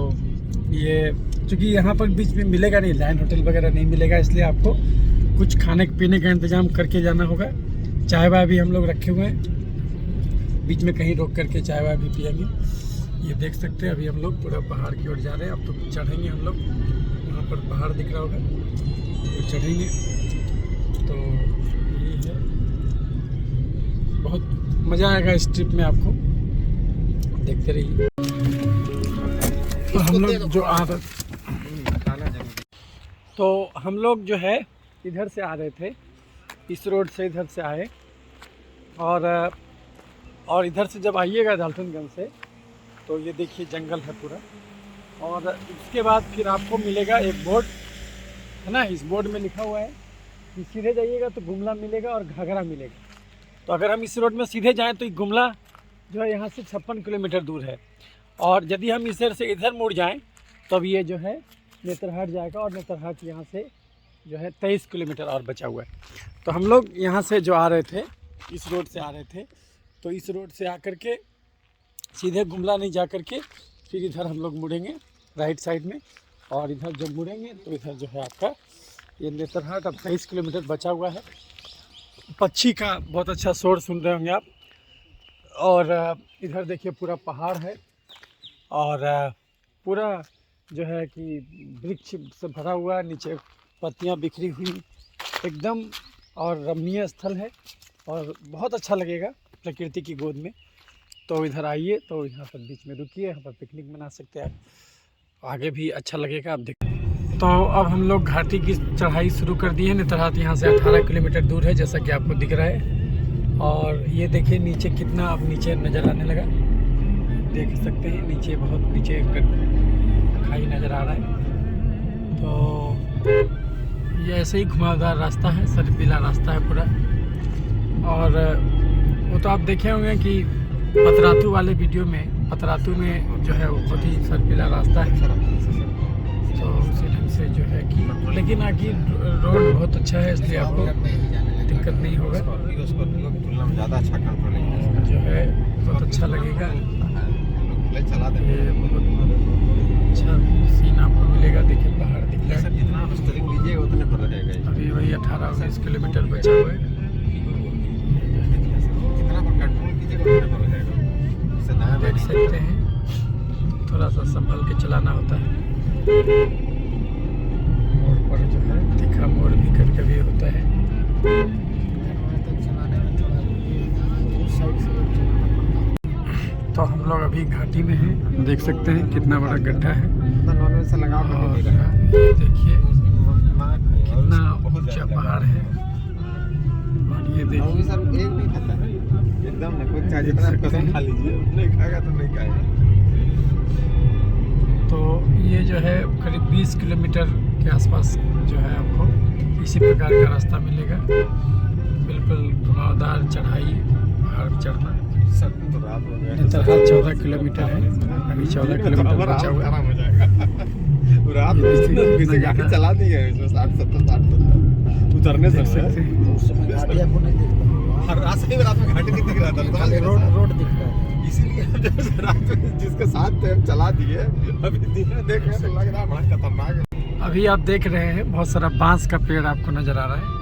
ये चूँकि यहाँ पर बीच में मिलेगा नहीं, लाइन होटल वगैरह नहीं मिलेगा, इसलिए आपको कुछ खाने पीने का इंतज़ाम करके जाना होगा। चाय वाय भी हम लोग रखे हुए हैं, बीच में कहीं रोक करके चाय वाय भी पिएंगे। ये देख सकते हैं अभी हम लोग पूरा पहाड़ की ओर जा रहे हैं। अब तो चढ़ेंगे हम लोग, वहाँ पर पहाड़ दिख रहा होगा, तो चढ़ेंगे। तो ये है, बहुत मज़ा आएगा इस ट्रिप में, आपको देखते रहिए। तो हम लोग जो हम लोग जो है इधर से आ रहे थे, इस रोड से इधर से आए, और इधर से जब आइएगा डाल्टनगंज से तो ये देखिए जंगल है पूरा। और उसके बाद फिर आपको मिलेगा एक बोर्ड है ना, इस बोर्ड में लिखा हुआ है कि सीधे जाइएगा तो गुमला मिलेगा और घाघरा मिलेगा। तो अगर हम इस रोड में सीधे जाएं तो गुमला जो है यहाँ से 56 किलोमीटर दूर है, और यदि हम इधर से इधर मुड़ जाएं तब ये जो है नेतरहाट जाएगा, और नेतरहाट यहाँ से जो है 23 किलोमीटर और बचा हुआ है। तो हम लोग यहाँ से जो आ रहे थे, इस रोड से आ रहे थे, तो इस रोड से आकर के सीधे गुमला नहीं जा कर के फिर इधर हम लोग मुड़ेंगे राइट साइड में, और इधर जब मुड़ेंगे तो इधर जो है आपका ये नेतरहाट अब 23 किलोमीटर बचा हुआ है। पक्षी का बहुत अच्छा शोर सुन रहे होंगे आप। और इधर देखिए पूरा पहाड़ है, और पूरा जो है कि वृक्ष से भरा हुआ, नीचे पत्तियां बिखरी हुई एकदम, और रमणीय स्थल है और बहुत अच्छा लगेगा प्रकृति की गोद में। तो इधर आइए, तो यहाँ पर बीच में रुकिए, यहाँ पर पिकनिक मना सकते हैं, आगे भी अच्छा लगेगा, आप देखिए। तो अब हम लोग घाटी की चढ़ाई शुरू कर दी है। नेतरहाट यहाँ से 18 किलोमीटर दूर है, जैसा कि आपको दिख रहा है। और ये देखिए नीचे कितना अब नीचे नज़र आने लगा, देख सकते हैं नीचे, बहुत नीचे खाई नज़र आ रहा है। तो ये ऐसे ही घुमावदार रास्ता है, सरपीला रास्ता है पूरा। और वो तो आप देखे होंगे कि पतरातू वाले वीडियो में, पतरातू में जो है वो बहुत ही सरपीला रास्ता है, तो उसी ढंग से जो है कि, लेकिन आगे रोड बहुत अच्छा है, इसलिए आपको दिक्कत नहीं होगा, ज़्यादा अच्छा कंट्रोलिंग जो है बहुत अच्छा लगेगा। ये बहुत अच्छा सीन आपको मिलेगा, देखिए पहाड़ दिख रहा है। जितना स्टीयरिंग लीजिएगा उतने पर रहेगा। अभी वही 18-19 किलोमीटर बचा हुआ है। जितना पर कंट्रोल कीजिएगा उतने पर रहेगा। इससे दाएं देख सकते हैं, थोड़ा सा संभल के चलाना होता है। मोड़ पर जो है तीखा मोड़ भी कभी कभी होता है, तो हम लोग अभी घाटी में हैं, देख सकते हैं कितना बड़ा गड्ढा है। और देखिए कितना ऊंचा पहाड़ है, और ये देखिए एकदम ना, कोई चाहे जितना कसम खा लीजिए, नहीं खाएगा तो नहीं खाएगा। तो ये जो है करीब 20 किलोमीटर के आसपास जो है आपको इसी प्रकार का रास्ता मिलेगा। बिल्कुल घुमावदार चढ़ाई, पहाड़ पर चढ़ना। सब तो रात हो गया। नेतरहाट 14 किलोमीटर है, अभी 14 किलोमीटर बचा हुआ है। आराम हो जाएगा। रात में किसी गाड़ी चला दी है इसमें 60-70 उतरने से देख सकते हैं। उस समय गाड़ी आपको नहीं दिखता होगा। हर रात से रात में घाटी नहीं दिख रहा था, खाली रोड दिखता है। इसीलिए हम जब रात में जिसके साथ थे हम चला दिए, अभी दिन में देख रहे हैं तो लग रहा है बड़ा खतरनाक है। अभी आप देख रहे हैं बहुत सारा बांस का पेड़ आपको नज़र आ रहा है।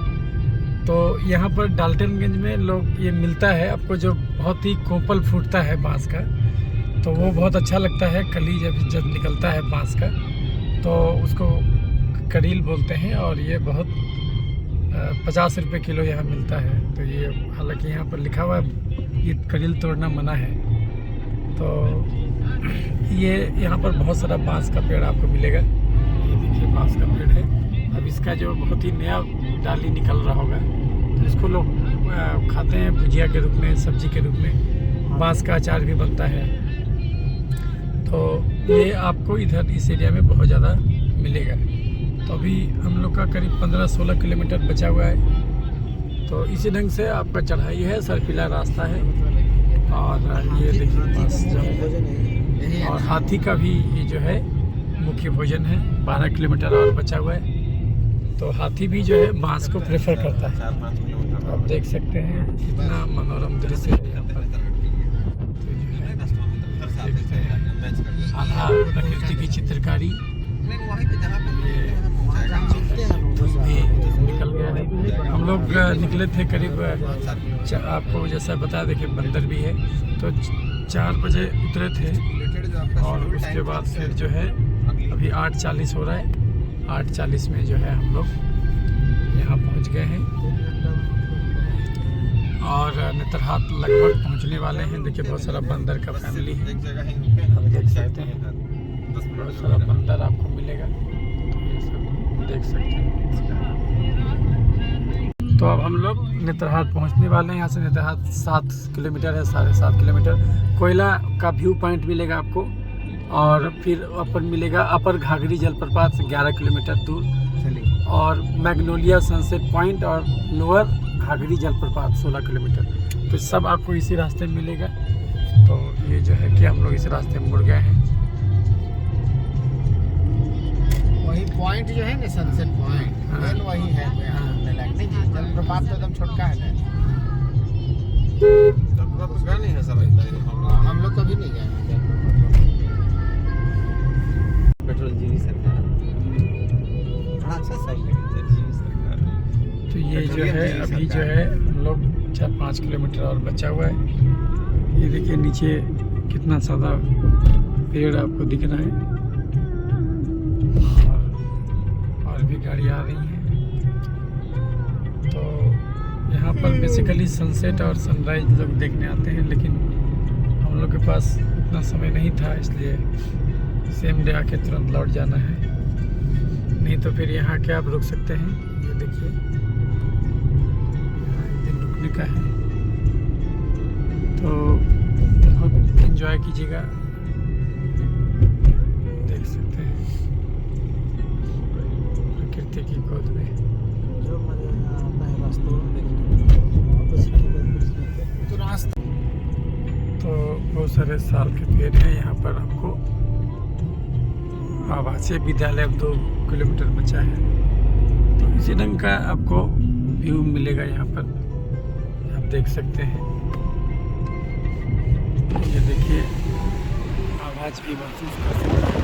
तो यहाँ पर डाल्टनगंज में लोग ये मिलता है आपको, जो बहुत ही कोपल फूटता है बांस का, तो वो बहुत अच्छा लगता है। कली जब निकलता है बांस का तो उसको करील बोलते हैं, और ये बहुत 50 रुपये किलो यहाँ मिलता है। तो ये हालांकि यहाँ पर लिखा हुआ है ये करील तोड़ना मना है। तो ये यहाँ पर बहुत सारा बांस का पेड़ आपको मिलेगा। ये देखिए बांस का पेड़ है। अब इसका जो बहुत ही नया डाली निकल रहा होगा, तो इसको लोग खाते हैं भुजिया के रूप में, सब्जी के रूप में। बांस का अचार भी बनता है। तो ये आपको इधर इस एरिया में बहुत ज़्यादा मिलेगा। तो अभी हम लोग का करीब 15-16 किलोमीटर बचा हुआ है। तो इसी ढंग से आपका चढ़ाई है, सरपीला रास्ता है। और ये देखिए बांस जो है, और हाथी का भी ये जो है मुख्य भोजन है। 12 किलोमीटर और बचा हुआ है। तो हाथी भी जो है बांस को प्रेफर करता है। 4-5 किलोमीटर आप देख सकते हैं कितना मनोरम दृश्य है यहाँ पर। आधा प्रकृति की चित्रकारी भी निकल गया है। हम लोग निकले थे करीब आपको जैसा बता देखिए बंदर भी है, तो 4 बजे उतरे थे। और उसके बाद फिर जो है अभी 8:40 हो रहा है। 8:40 में जो है हम लोग यहाँ पहुँच गए हैं और नेतरहाट लगभग पहुँचने वाले हैं। देखिए बहुत सारा बंदर का फैमिली है, आप देख सकते हैं। बहुत सारा बंदर आपको मिलेगा, तो ये सब देख सकते हैं। तो अब हम लोग नेतरहाट पहुँचने वाले हैं। यहाँ से नेतरहाट 7 किलोमीटर है, 7.5 किलोमीटर। कोयला का व्यू पॉइंट मिलेगा आपको, और फिर अपर मिलेगा अपर घाघरी जलप्रपात से 11 किलोमीटर दूर, और मैग्नोलिया सनसेट पॉइंट और लोअर घाघरी जलप्रपात 16 किलोमीटर। तो सब आपको इसी रास्ते में मिलेगा। तो ये जो है कि हम लोग इस रास्ते में मुड़ गए हैं। वही पॉइंट जो है ना, सनसेट पॉइंट, मेन वही है। जलप्रपात तो एकदम छोटका है ना, नहीं है सर। हम लोग कभी नहीं गए। पेट्रोल जीवी सरकार बड़ा अच्छा सही है, जीवी सरकार। तो ये जो है अभी जो है हम लोग 4-5 किलोमीटर और बचा हुआ है। ये देखिए नीचे कितना सादा पेड़ आपको दिख रहा है, और भी गाड़ी आ रही है। तो यहाँ पर बेसिकली सनसेट और सनराइज लोग देखने आते हैं, लेकिन हम लोग के पास इतना समय नहीं था, इसलिए सेम डे आके तुरंत लौट जाना है। नहीं तो फिर यहाँ के आप रुक सकते हैं। ये देखिए यहाँ एक दिन रुकने का है, तो बहुत एंजॉय कीजिएगा। देख सकते हैं प्रकृति की गोद में। जो मजा आता है रास्तों में देखने तो रास्ता तो बहुत सारे साल के पेड़ हैं यहाँ पर। हमको आवासीय विद्यालय अब 2 किलोमीटर बचा है। तो इसी ढंग का आपको व्यू मिलेगा यहाँ पर, आप देख सकते हैं। ये देखिए आवाज़ भी महसूस कर सकते हैं।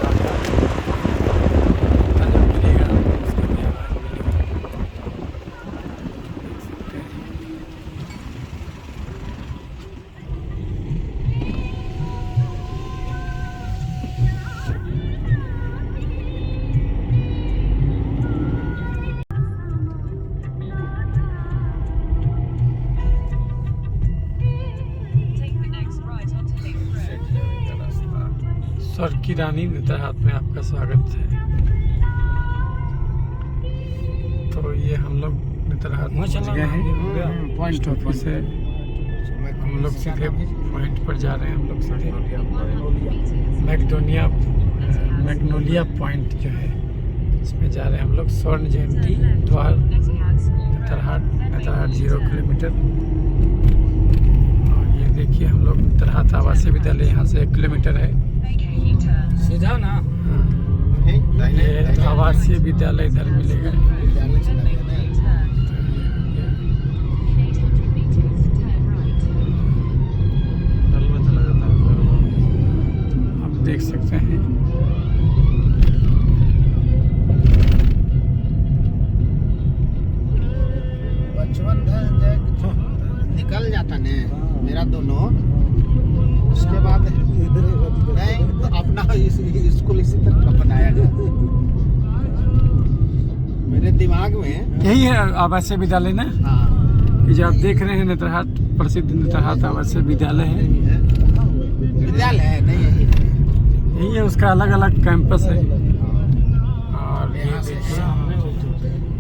स्वर की रानी नेतरहाट में आपका स्वागत है। तो ये हम लोग नेतरहाट पहुँच गए हैं। पोस्ट ऑफिस है, हम हम लोग सीधे पॉइंट पर जा रहे हैं। हम लोग सीधे मैग्नोलिया पॉइंट जो है इसमें जा रहे हैं हम लोग। स्वर्ण जयंती द्वार नेतरहाट 0 किलोमीटर। और ये देखिए हम लोग नेतरहाट आवासीय विद्यालय यहाँ से 1 किलोमीटर है सीधा ना। ये आवासीय विद्यालय इधर मिलेगा। विद्यालय चला गया ना। आप देख सकते हैं बचपन निकल जाता ने मेरा दोनों, उसके बाद नहीं तो अपना स्कूल इसी तरह बनाया गया मेरे दिमाग में। यही है आवासीय विद्यालय ना। हाँ ये जो आप देख रहे हैं नेतरहाट प्रसिद्ध नेतरहाट आवासीय विद्यालय है। विद्यालय है नहीं यही है। यही है, उसका अलग अलग कैंपस है। और ये देखिए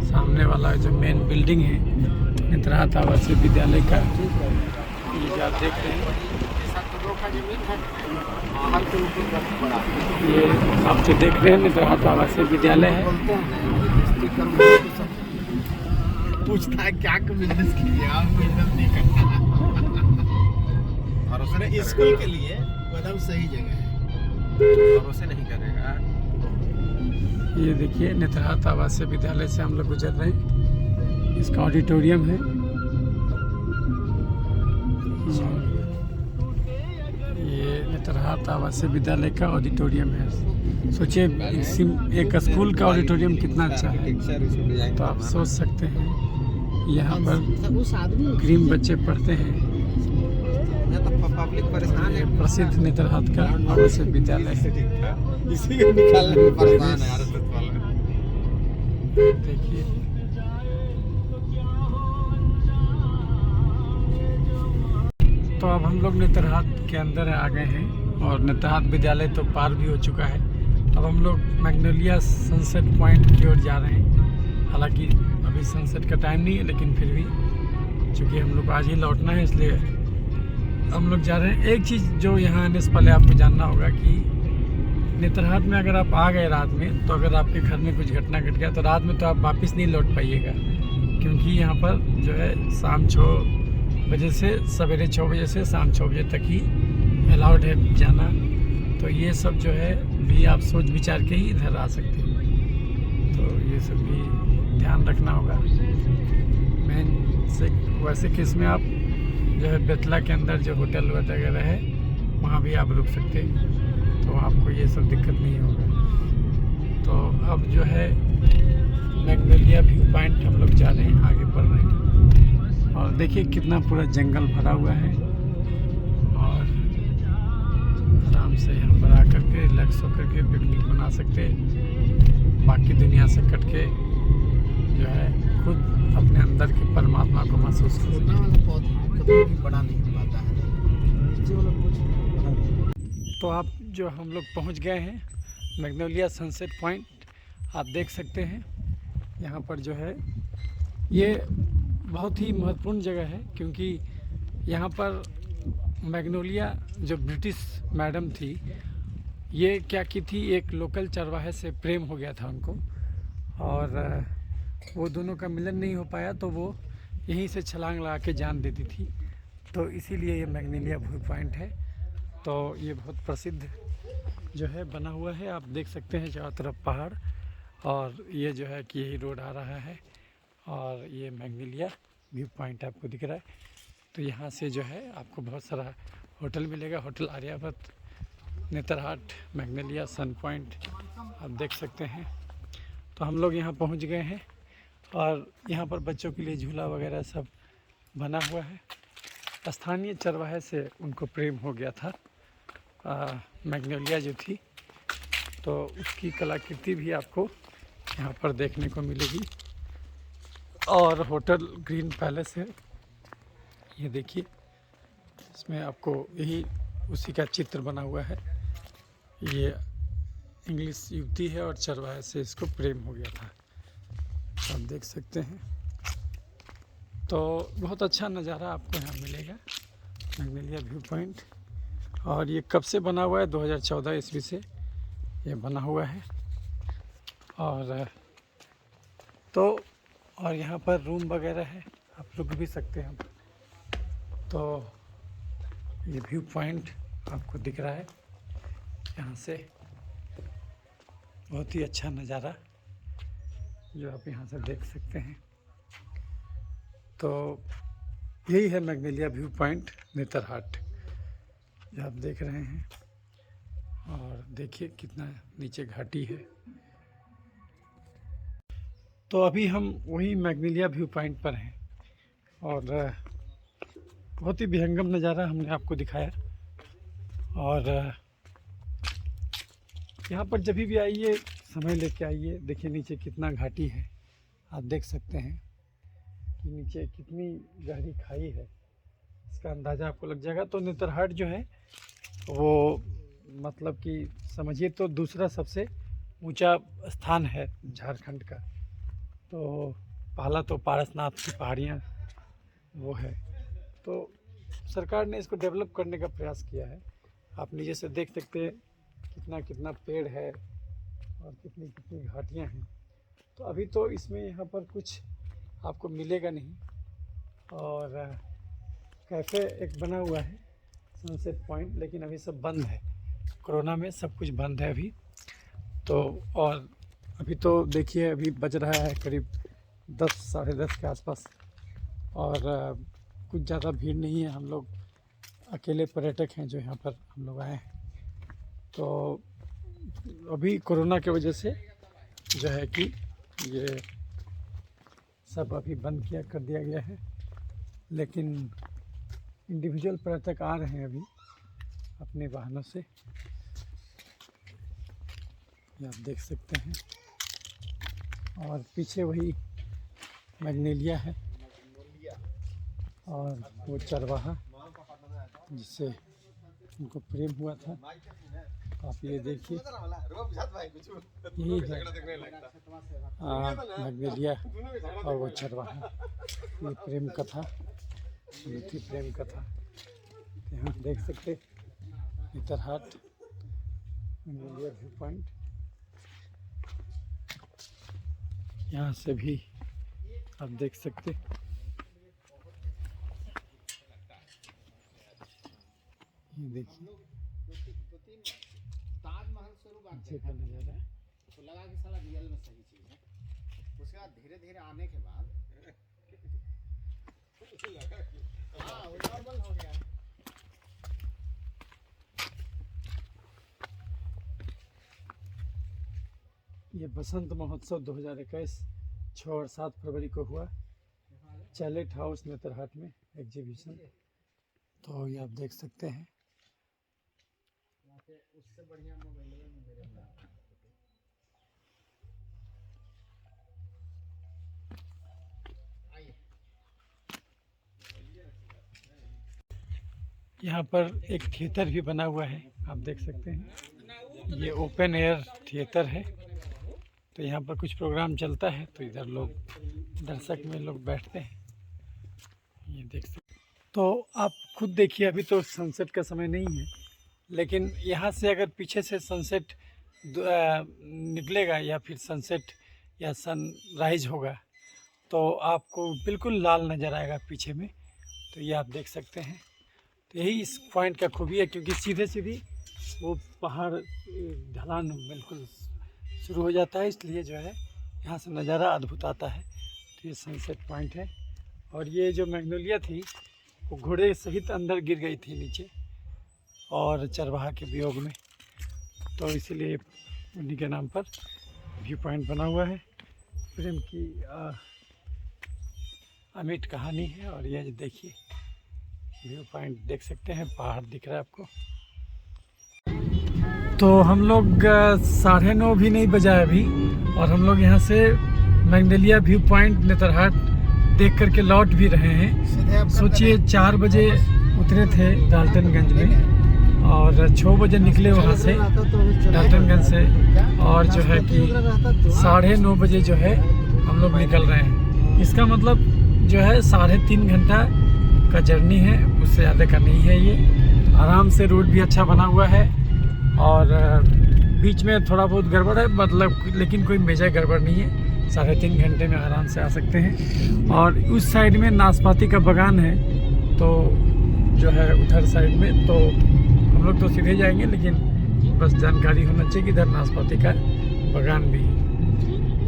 सामने वाला जो मेन बिल्डिंग है नेतरहाट आवासीय विद्यालय का, ये जो आप देख रहे हैं ये आप जो देख रहे हैं नेतरहाट आवासीय विद्यालय है। पूछता है क्या बिजनेस कीजिए, आप बिजनेस नहीं करना। भरोसे स्कूल के लिए एकदम सही जगह है, भरोसे नहीं करेगा। ये देखिए नेतरहाट आवासीय विद्यालय से हम लोग गुजर रहे हैं। इसका ऑडिटोरियम है। ये नेतरहाट आवासीय विद्यालय का ऑडिटोरियम है। सोचिए एक स्कूल का ऑडिटोरियम कितना अच्छा है। तो आप सोच सकते हैं यहाँ पर उस आदमी ग्रीम बच्चे पढ़ते हैं। पब्लिक परेशान है। प्रसिद्ध नेतरहाट का आवासीय विद्यालय है। इसी को निकालने में परेशान है आरएसएस वाले। देखिए तो अब हम लोग नेतरहाट के अंदर आ गए हैं और नेतरहाट विद्यालय तो पार भी हो चुका है। अब हम लोग मैग्नोलिया सनसेट पॉइंट की ओर जा रहे हैं। हालांकि अभी सनसेट का टाइम नहीं है, लेकिन फिर भी चूँकि हम लोग आज ही लौटना है इसलिए हम लोग जा रहे हैं। एक चीज़ जो यहाँ आने से पहले आपको जानना होगा कि नेतरहाट में अगर आप आ गए रात में, तो अगर आपके घर में कुछ घटना घट गया तो रात में तो आप वापस नहीं लौट पाइएगा, क्योंकि यहाँ पर जो है शाम 6 बजे से सवेरे 6 बजे से शाम 6 बजे तक ही अलाउड है जाना। तो ये सब जो है भी आप सोच विचार के ही इधर आ सकते हैं। तो ये सब भी ध्यान रखना होगा। मेन से वैसे केस में आप जो है बेतला के अंदर जो होटल वगैरह है वहाँ भी आप रुक सकते हैं, तो आपको ये सब दिक्कत नहीं होगा। तो अब जो है मैग्नोलिया व्यू पॉइंट हम लोग जा रहे हैं, आगे बढ़ रहे हैं। और देखिए कितना पूरा जंगल भरा हुआ है और आराम से यहाँ पर आकर के रिलैक्स होकर के पिकनिक बना सकते हैं। बाकी दुनिया से कट के जो है खुद अपने अंदर के परमात्मा को महसूस कर सकते हैं। कभी भी बड़ा नहीं हो पाता है। तो आप जो हम लोग पहुंच गए हैं मैग्नोलिया सनसेट पॉइंट। आप देख सकते हैं यहाँ पर जो है ये बहुत ही महत्वपूर्ण जगह है, क्योंकि यहाँ पर मैग्नोलिया जो ब्रिटिश मैडम थी, ये क्या की थी, एक लोकल चरवाहे से प्रेम हो गया था उनको और वो दोनों का मिलन नहीं हो पाया, तो वो यहीं से छलांग लगा के जान देती थी। तो इसीलिए ये मैग्नोलिया व्यू पॉइंट है। तो ये बहुत प्रसिद्ध जो है बना हुआ है। आप देख सकते हैं चारों तरफ पहाड़, और ये जो है कि यही रोड आ रहा है और ये मैग्नोलिया व्यू पॉइंट आपको दिख रहा है। तो यहाँ से जो है आपको बहुत सारा होटल मिलेगा। होटल आर्यावर्त, नेतरहाट, मैग्नोलिया, सन पॉइंट आप देख सकते हैं। तो हम लोग यहाँ पहुँच गए हैं और यहाँ पर बच्चों के लिए झूला वगैरह सब बना हुआ है। स्थानीय चरवाहे से उनको प्रेम हो गया था मैग्नोलिया जो थी, तो उसकी कलाकृति भी आपको यहाँ पर देखने को मिलेगी। और होटल ग्रीन पैलेस है, ये देखिए इसमें आपको यही उसी का चित्र बना हुआ है। ये इंग्लिश युवती है और चरवाहे से इसको प्रेम हो गया था, आप देख सकते हैं। तो बहुत अच्छा नज़ारा आपको यहाँ मिलेगा मैग्नोलिया व्यू पॉइंट। और ये कब से बना हुआ है? 2014 ईस्वी से ये बना हुआ है। और तो और यहाँ पर रूम वगैरह है, आप रुक भी सकते हैं। तो ये व्यू पॉइंट आपको दिख रहा है यहाँ से, बहुत ही अच्छा नज़ारा जो आप यहाँ से देख सकते हैं। तो यही है मैग्नोलिया व्यू पॉइंट नेतरहाट जो आप देख रहे हैं। और देखिए कितना नीचे घाटी है। तो अभी हम वही मैग्नोलिया व्यू पॉइंट पर हैं और बहुत ही विहंगम नज़ारा हमने आपको दिखाया। और यहाँ पर जब भी आइए समय लेके आइए। देखिए नीचे कितना घाटी है, आप देख सकते हैं कि नीचे कितनी गहरी खाई है, इसका अंदाज़ा आपको लग जाएगा। तो नेतरहाट जो है वो मतलब कि समझिए तो दूसरा सबसे ऊंचा स्थान है झारखंड का। तो पहला तो पारसनाथ की पहाड़ियाँ वो है। तो सरकार ने इसको डेवलप करने का प्रयास किया है। आप नीचे से देख सकते हैं कितना कितना पेड़ है और कितनी कितनी घाटियाँ हैं। तो अभी तो इसमें यहाँ पर कुछ आपको मिलेगा नहीं। और कैफ़े एक बना हुआ है सनसेट पॉइंट, लेकिन अभी सब बंद है, कोरोना में सब कुछ बंद है अभी। तो और अभी तो देखिए अभी बज रहा है करीब 10 साढ़े 10 के आसपास और कुछ ज़्यादा भीड़ नहीं है। हम लोग अकेले पर्यटक हैं जो यहाँ पर हम लोग आए हैं। तो अभी कोरोना की वजह से जो है कि ये सब अभी बंद कर दिया गया है, लेकिन इंडिविजुअल पर्यटक आ रहे हैं अभी अपने वाहनों से, ये आप देख सकते हैं। और पीछे वही मैग्नोलिया है और वो चरवाहा जिससे उनको प्रेम हुआ था। आप ये देखिए यही है मैग्नोलिया और वो चरवाहा, ये प्रेम कथा, मीठी प्रेम कथा। यहाँ देख सकते नेतरहाट मैग्नोलिया व्यू पॉइंट। यहाँ से भी आप देख सकते ये देखिए ताजमहल स्वरूप नीचे का नज़ारा। तो लगा कि साला रियल में सही चीज है। उसके बाद धीरे धीरे आने के बाद हाँ वो नॉर्मल हो गया। ये बसंत महोत्सव 2021 6 और 7 फरवरी को हुआ चैलेट हाउस नेतरहाट में एग्जीबिशन। तो ये आप देख सकते हैं। उससे बढ़िया मोबाइल में मेरे यहाँ पर एक थिएटर भी बना हुआ है, आप देख सकते हैं। ये ओपन एयर थिएटर है। तो यहाँ पर कुछ प्रोग्राम चलता है तो इधर लोग दर्शक में लोग बैठते हैं, ये देख सकते। तो आप खुद देखिए, अभी तो सनसेट का समय नहीं है, लेकिन यहाँ से अगर पीछे से सनसेट निकलेगा या फिर सनसेट या सनराइज होगा तो आपको बिल्कुल लाल नज़र आएगा पीछे में। तो ये आप देख सकते हैं। तो यही इस पॉइंट का खूबी है, क्योंकि सीधे सीधी वो पहाड़ ढलान बिल्कुल शुरू हो जाता है, इसलिए जो है यहाँ से नज़ारा अद्भुत आता है। तो ये सनसेट पॉइंट है। और ये जो मैग्नोलिया थी वो घोड़े सहित अंदर गिर गई थी नीचे और चरवाहा के वियोग में, तो इसीलिए उन्हीं के नाम पर व्यू पॉइंट बना हुआ है। प्रेम की अमिट कहानी है। और ये देखिए व्यू पॉइंट देख सकते हैं, पहाड़ दिख रहा है आपको। तो हम लोग 9:30 भी नहीं बजा अभी, और हम लोग यहाँ से मैग्नोलिया व्यू पॉइंट नेतरहाट देख करके लौट भी रहे हैं। सोचिए 4 बजे उतरे थे डाल्टनगंज में और 6 बजे निकले वहाँ से डाल्टनगंज से, और जो है कि 9:30 बजे जो है हम लोग निकल रहे हैं। इसका मतलब जो है 3.5 घंटा का जर्नी है, उससे ज़्यादा का नहीं है ये। आराम से रोड भी अच्छा बना हुआ है और बीच में थोड़ा बहुत गड़बड़ है, मतलब लेकिन कोई मेजर गड़बड़ नहीं है। 3.5 घंटे में आराम से आ सकते हैं। और उस साइड में नाशपाती का बागान है, तो जो है उधर साइड में, तो हम लोग तो सीधे जाएंगे, लेकिन बस जानकारी होना चाहिए कि इधर नाशपाती का बागान भी है।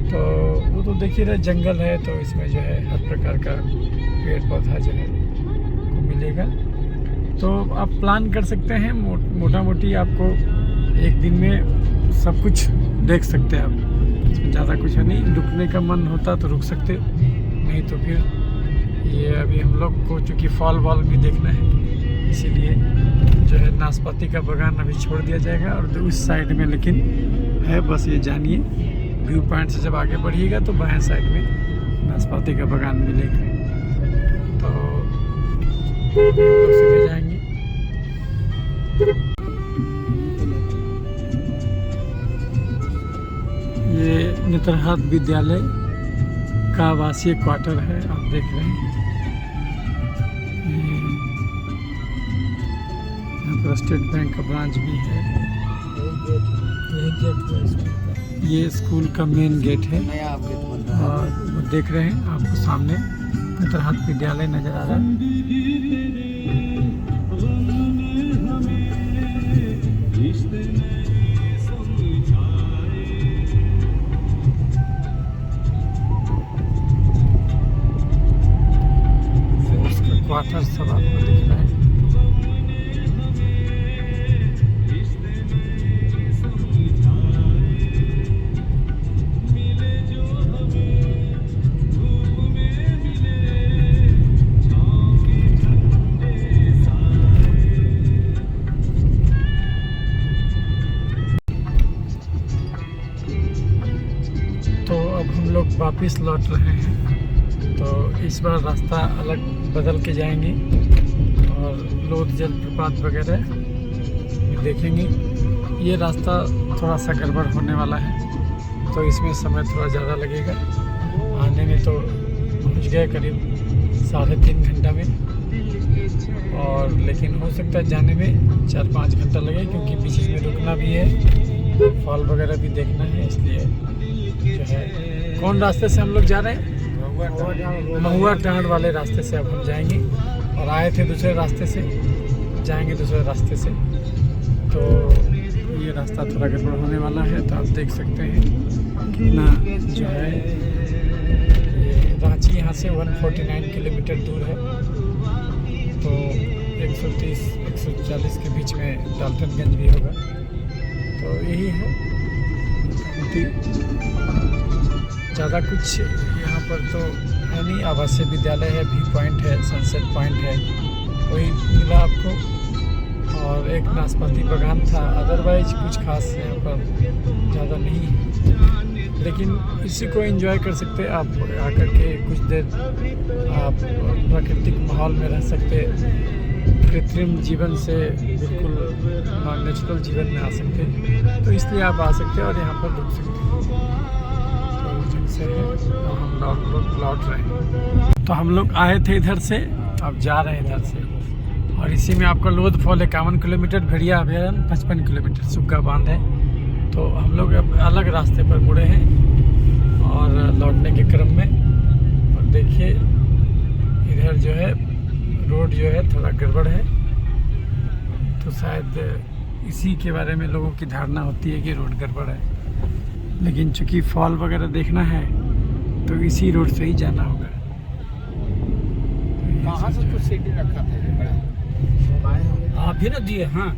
तो वो तो देखिए रहे जंगल है, तो इसमें जो है हर प्रकार का पेड़ पौधा जो है को मिलेगा। तो आप प्लान कर सकते हैं, मोटा मोटी आपको एक दिन में सब कुछ देख सकते हैं आप। इसमें ज़्यादा कुछ है नहीं, रुकने का मन होता तो रुक सकते, नहीं तो फिर ये अभी हम लोग को चूँकि फॉल वॉल भी देखना है, इसीलिए जो है नाशपाती का बागान अभी छोड़ दिया जाएगा। और उस साइड में लेकिन है, बस ये जानिए, व्यू पॉइंट से जब आगे बढ़िएगा तो बाएं साइड में नाशपाती का बागान मिलेगा। तो हम लोग सीधे जाएंगे। ये नेतरहाट विद्यालय का आवासीय क्वार्टर है, आप देख रहे हैं। यहाँ पर स्टेट बैंक का ब्रांच भी है। ये स्कूल का मेन गेट है और वो देख रहे हैं आपको सामने नेतरहाट विद्यालय नजर आ रहा है। उसका क्वार्टर सब आपको दिख रहा है। वापस लौट रहे हैं, तो इस बार रास्ता अलग बदल के जाएंगे और लोध जलप्रपात वगैरह देखेंगे। ये रास्ता थोड़ा सा गड़बड़ होने वाला है, तो इसमें समय थोड़ा ज़्यादा लगेगा। आने में तो पहुंच गए करीब 3.5 घंटा में, और लेकिन हो सकता है जाने में 4-5 घंटा लगे, क्योंकि बीच में रुकना भी है, फॉल वगैरह भी देखना है। इसलिए जो है, कौन रास्ते से हम लोग जा रहे हैं? महुआ टाँड़ वाले रास्ते से अब हम जाएंगे, और आए थे दूसरे रास्ते से, जाएंगे दूसरे रास्ते से। तो ये रास्ता थोड़ा गड़बड़ होने वाला है। तो आप देख सकते हैं कितना जो है, ये रांची यहाँ से 149 किलोमीटर दूर है, तो 130-140 के बीच में डाल्टनगंज भी होगा। तो यही है, ज़्यादा कुछ यहाँ पर तो है नहीं। आवासीय विद्यालय है, व्यू पॉइंट है, सनसेट पॉइंट है, वही मिला आपको, और एक नाशपाती बागान था। अदरवाइज कुछ खास यहाँ पर ज़्यादा नहीं है, लेकिन इसी को एंजॉय कर सकते हैं आप आकर के। कुछ देर आप प्राकृतिक माहौल में रह सकते, कृत्रिम जीवन से बिल्कुल नॉन नेचुरल जीवन में आ सकते, तो इसलिए आप आ सकते हैं और यहाँ पर रुक सकते हैं। तो हम लौट रहे हैं। तो हम लोग आए थे इधर से, अब जा रहे हैं इधर से, और इसी में आपका लोध फॉल 51 किलोमीटर, भेड़िया अभयारण्य 55 किलोमीटर, सुग्गा बांध है। तो हम लोग अब अलग रास्ते पर मुड़े हैं और लौटने के क्रम में। और देखिए इधर जो है रोड जो है थोड़ा गड़बड़ है, तो शायद इसी के बारे में लोगों की धारणा होती है कि रोड गड़बड़ है, लेकिन चूँकि फॉल वगैरह देखना है तो इसी रोड से ही जाना होगा। कहाँ से तो सीढ़ी रखा था? आप भी ना दिए? हाँ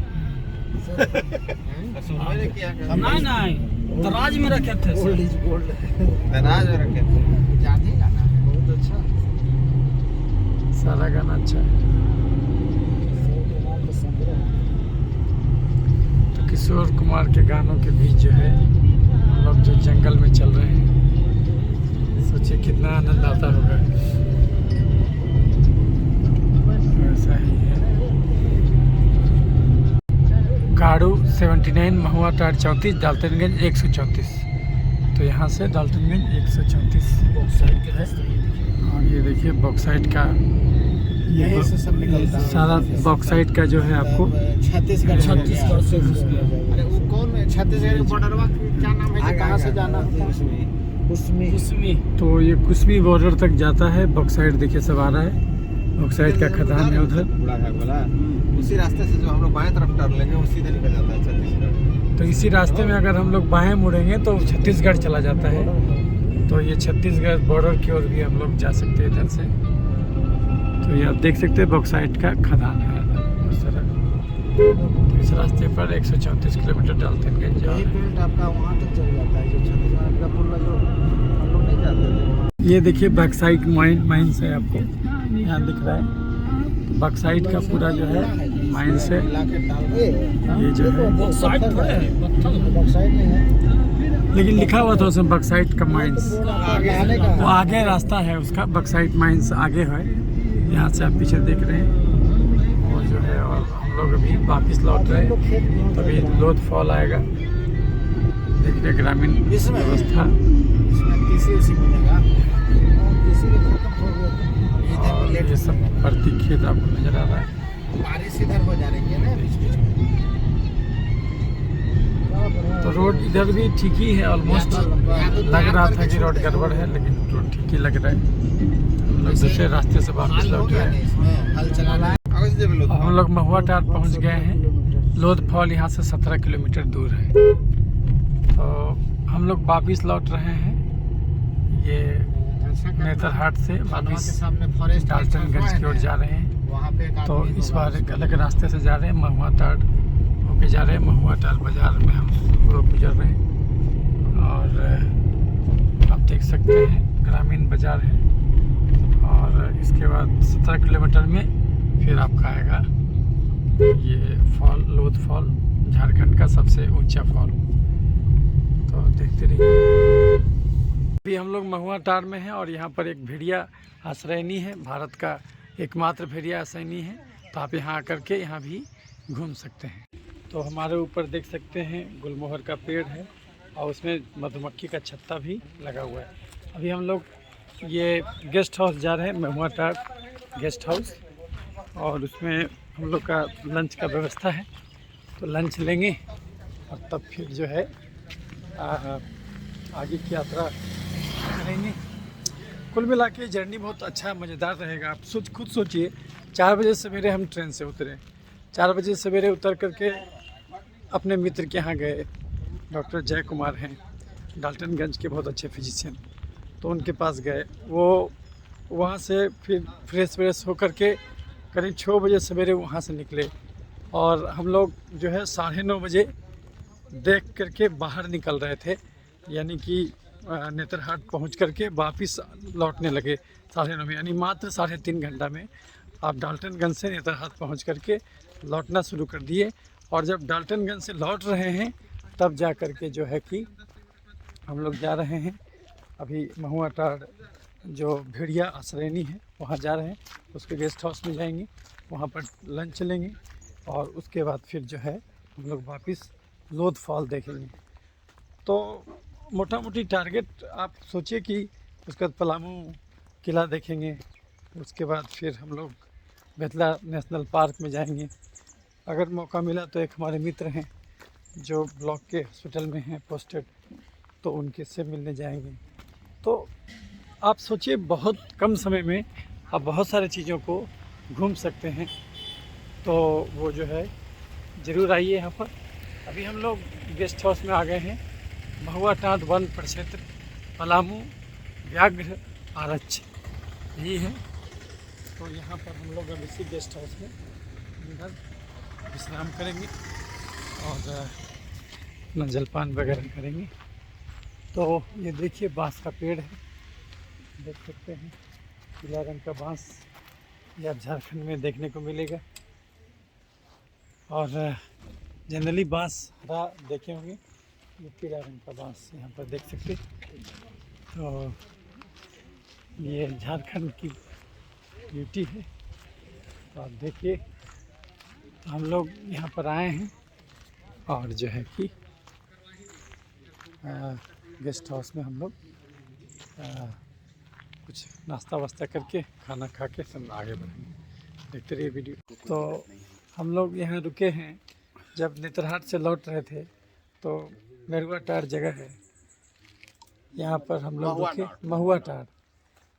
नहीं, दराज में रखे थे। दराज में रखे थे। जाते गाना है बहुत अच्छा, सारा गाना अच्छा है। तो किशोर कुमार के गानों के बीच जो है हम लोग जो जंगल में चल रहे हैं, सोचिए कितना आनंद आता होगा। ऐसा ही है। गाड़ू 79, महुआ टाँड़ 34, डाल्टनगंज 134। तो यहाँ से डाल्टनगंज 134 बॉक्साइड के रास्ते। और ये देखिए बॉक्साइड का यहीं से सब निकलता है। सारा बॉक्साइट का जो है आपको छत्तीसगढ़ छत्तीसगढ़ से अरे वो कौन है छत्तीसगढ़ बॉर्डरवा क्या नाम है कहाँ से जाना होता है उसमें तो ये कुसमी बॉर्डर तक जाता है। बॉक्साइट देखिए सब आ रहा है, बॉक्साइट का खदान है उधर। बूढ़ा घाट वाला उसी रास्ते से जो हम लोग बाएं तरफ टर्न लेंगे वो सीधे निकल जाता है छत्तीसगढ़। तो इसी रास्ते में अगर हम लोग बाएं मुड़ेंगे तो छत्तीसगढ़ चला जाता है। तो ये छत्तीसगढ़ बॉर्डर की ओर भी हम लोग जा सकते हैं इधर से। तो ये आप देख सकते हैं बॉक्साइट का खदान है उस तरह। तो इस रास्ते पर 134 किलोमीटर डाल्टनगंज जा यही रहा है। बेल्ट आपका वहाँ तक चल जाता है, जो छत्तीसगढ़ का पुल जो हम लोग नहीं जाते थे वहाँ। ये देखिए बॉक्साइट माइंस है, आपको यहाँ दिख रहा है। बॉक्साइट का पूरा जो है माइंस है। ये जो है बॉक्साइट नहीं है, लेकिन लिखा हुआ था उसमें बॉक्साइट का माइंस। आने का वो आगे रास्ता है उसका, बॉक्साइट माइंस आगे है। यहाँ से आप पीछे देख रहे हैं वो जो है। और हम लोग अभी वापस लौट रहे हैं, तभी लोध फॉल आएगा। देखिए ग्रामीण इसमें व्यवस्था। इसमें तीसरी उसी मिलेगा किसी के खत्म हो गया था। और ये सब प्रति खेत आपको नजर आ रहा है। बारिश इधर हो जा रही है ना बीच बीच में। तो रोड इधर भी ठीक ही है ऑलमोस्ट। लग रहा था कि रोड गड़बड़ है, लेकिन रोड ठीक ही लग रहा है। हम लोग दूसरे रास्ते से वापस लौट रहे हैं। इसमें हल चलाना है। कागज दे लो। हम लोग महुआ टार पहुंच गए हैं। लोध फॉल यहाँ से 17 किलोमीटर दूर है। तो हम लोग वापस लौट रहे हैं। ये नेतरहाट से के वापस सामने फॉरेस्ट डाल्टनगंज की ओर जा रहे हैं। वहाँ पे एक तो आदमी इस को बार एक अलग रास्ते से जा रहे हैं। महुआ टार होके जा रहे हैं। महुआ टार बाजार में हम लोग गुजर रहे हैं। और आप देख सकते हैं ग्रामीण बाजार है। और इसके बाद 17 किलोमीटर में फिर आपका आएगा ये फॉल, लोध फॉल, झारखंड का सबसे ऊंचा फॉल। तो देखते रहिए। अभी हम लोग महुआ टार में हैं और यहाँ पर एक भेड़िया आश्रयनी है, भारत का एकमात्र भेड़िया आश्रयनी है। तो आप यहाँ आकर के यहाँ भी घूम सकते हैं। तो हमारे ऊपर देख सकते हैं गुलमोहर का पेड़ है और उसमें मधुमक्खी का छत्ता भी लगा हुआ है। अभी हम लोग ये गेस्ट हाउस जा रहे हैं, महुआ टार गेस्ट हाउस। और उसमें हम लोग का लंच का व्यवस्था है। तो लंच लेंगे और तब फिर जो है आगे की यात्रा करेंगे। कुल मिला के जर्नी बहुत अच्छा मज़ेदार रहेगा। आप खुद सोचिए, 4 बजे सवेरे हम ट्रेन से उतरे। 4 बजे सवेरे उतर करके अपने मित्र के यहाँ गए। डॉक्टर जय कुमार हैं, डाल्टनगंज के बहुत अच्छे फिजिशियन। तो उनके पास गए। वो वहाँ से फिर फ्रेश होकर के करीब 6 बजे सवेरे वहाँ से निकले। और हम लोग जो है 9:30 बजे देख करके बाहर निकल रहे थे, यानी कि नेतरहाट पहुँच करके वापस लौटने लगे 9:30 में। यानी मात्र 3.5 घंटा में आप डाल्टनगंज से नेतरहाट पहुँच करके लौटना शुरू कर दिए। और जब डाल्टनगंज से लौट रहे हैं तब जा कर के जो है कि हम लोग जा रहे हैं अभी महुआ टार जो भेड़िया आश्रयनी है वहाँ जा रहे हैं। उसके गेस्ट हाउस में जाएंगे, वहाँ पर लंच लेंगे और उसके बाद फिर जो है हम लोग वापस लोध फॉल देखेंगे। तो मोटा मोटी टारगेट आप सोचिए कि उसके बाद पलामू किला देखेंगे। उसके बाद फिर हम लोग बेतला नेशनल पार्क में जाएंगे। अगर मौका मिला तो एक हमारे मित्र हैं जो ब्लॉक के हॉस्पिटल में हैं पोस्टेड, तो उनके से मिलने जाएंगे। तो आप सोचिए बहुत कम समय में आप बहुत सारी चीज़ों को घूम सकते हैं। तो वो जो है ज़रूर आइए यहाँ पर। अभी हम लोग गेस्ट हाउस में आ गए हैं। महुआ टार वन प्रक्षेत्र पलामू व्याघ्र आरक्ष यही है। तो यहाँ पर हम लोग अब इसी गेस्ट हाउस में अंदर विश्राम करेंगे और अपना जलपान वगैरह करेंगे। तो ये देखिए बांस का पेड़ है, देख सकते हैं पीला रंग का बांस, ये आप झारखंड में देखने को मिलेगा। और जनरली बांस हरा देखे होंगे, ये पीला रंग का बांस यहाँ पर देख सकते। तो ये झारखंड की ब्यूटी है। तो आप देखिए, तो हम लोग यहाँ पर आए हैं और जो है कि गेस्ट हाउस में हम लोग कुछ नाश्ता वास्ता करके खाना खा के सब आगे बढ़ेंगे। देखते रहिए वीडियो। तो हम लोग यहाँ रुके हैं, जब नेतरहाट से लौट रहे थे तो मेरुआ टार जगह है, यहाँ पर हम लोग रुके, महुआ टार।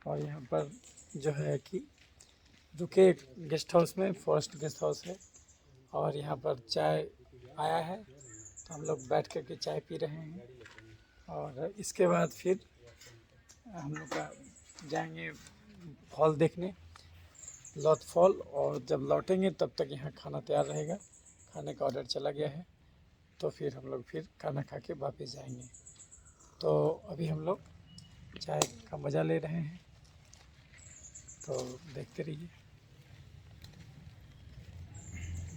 और यहाँ पर जो है कि रुके गेस्ट हाउस में, फॉरेस्ट गेस्ट हाउस है। और यहाँ पर चाय आया है तो हम लोग बैठ कर के चाय पी रहे हैं। और इसके बाद फिर हम लोग का जाएंगे फॉल देखने, लौत फॉल। और जब लौटेंगे तब तक यहाँ खाना तैयार रहेगा, खाने का ऑर्डर चला गया है, तो फिर हम लोग फिर खाना खा के वापस जाएंगे। तो अभी हम लोग चाय का मज़ा ले रहे हैं, तो देखते रहिए।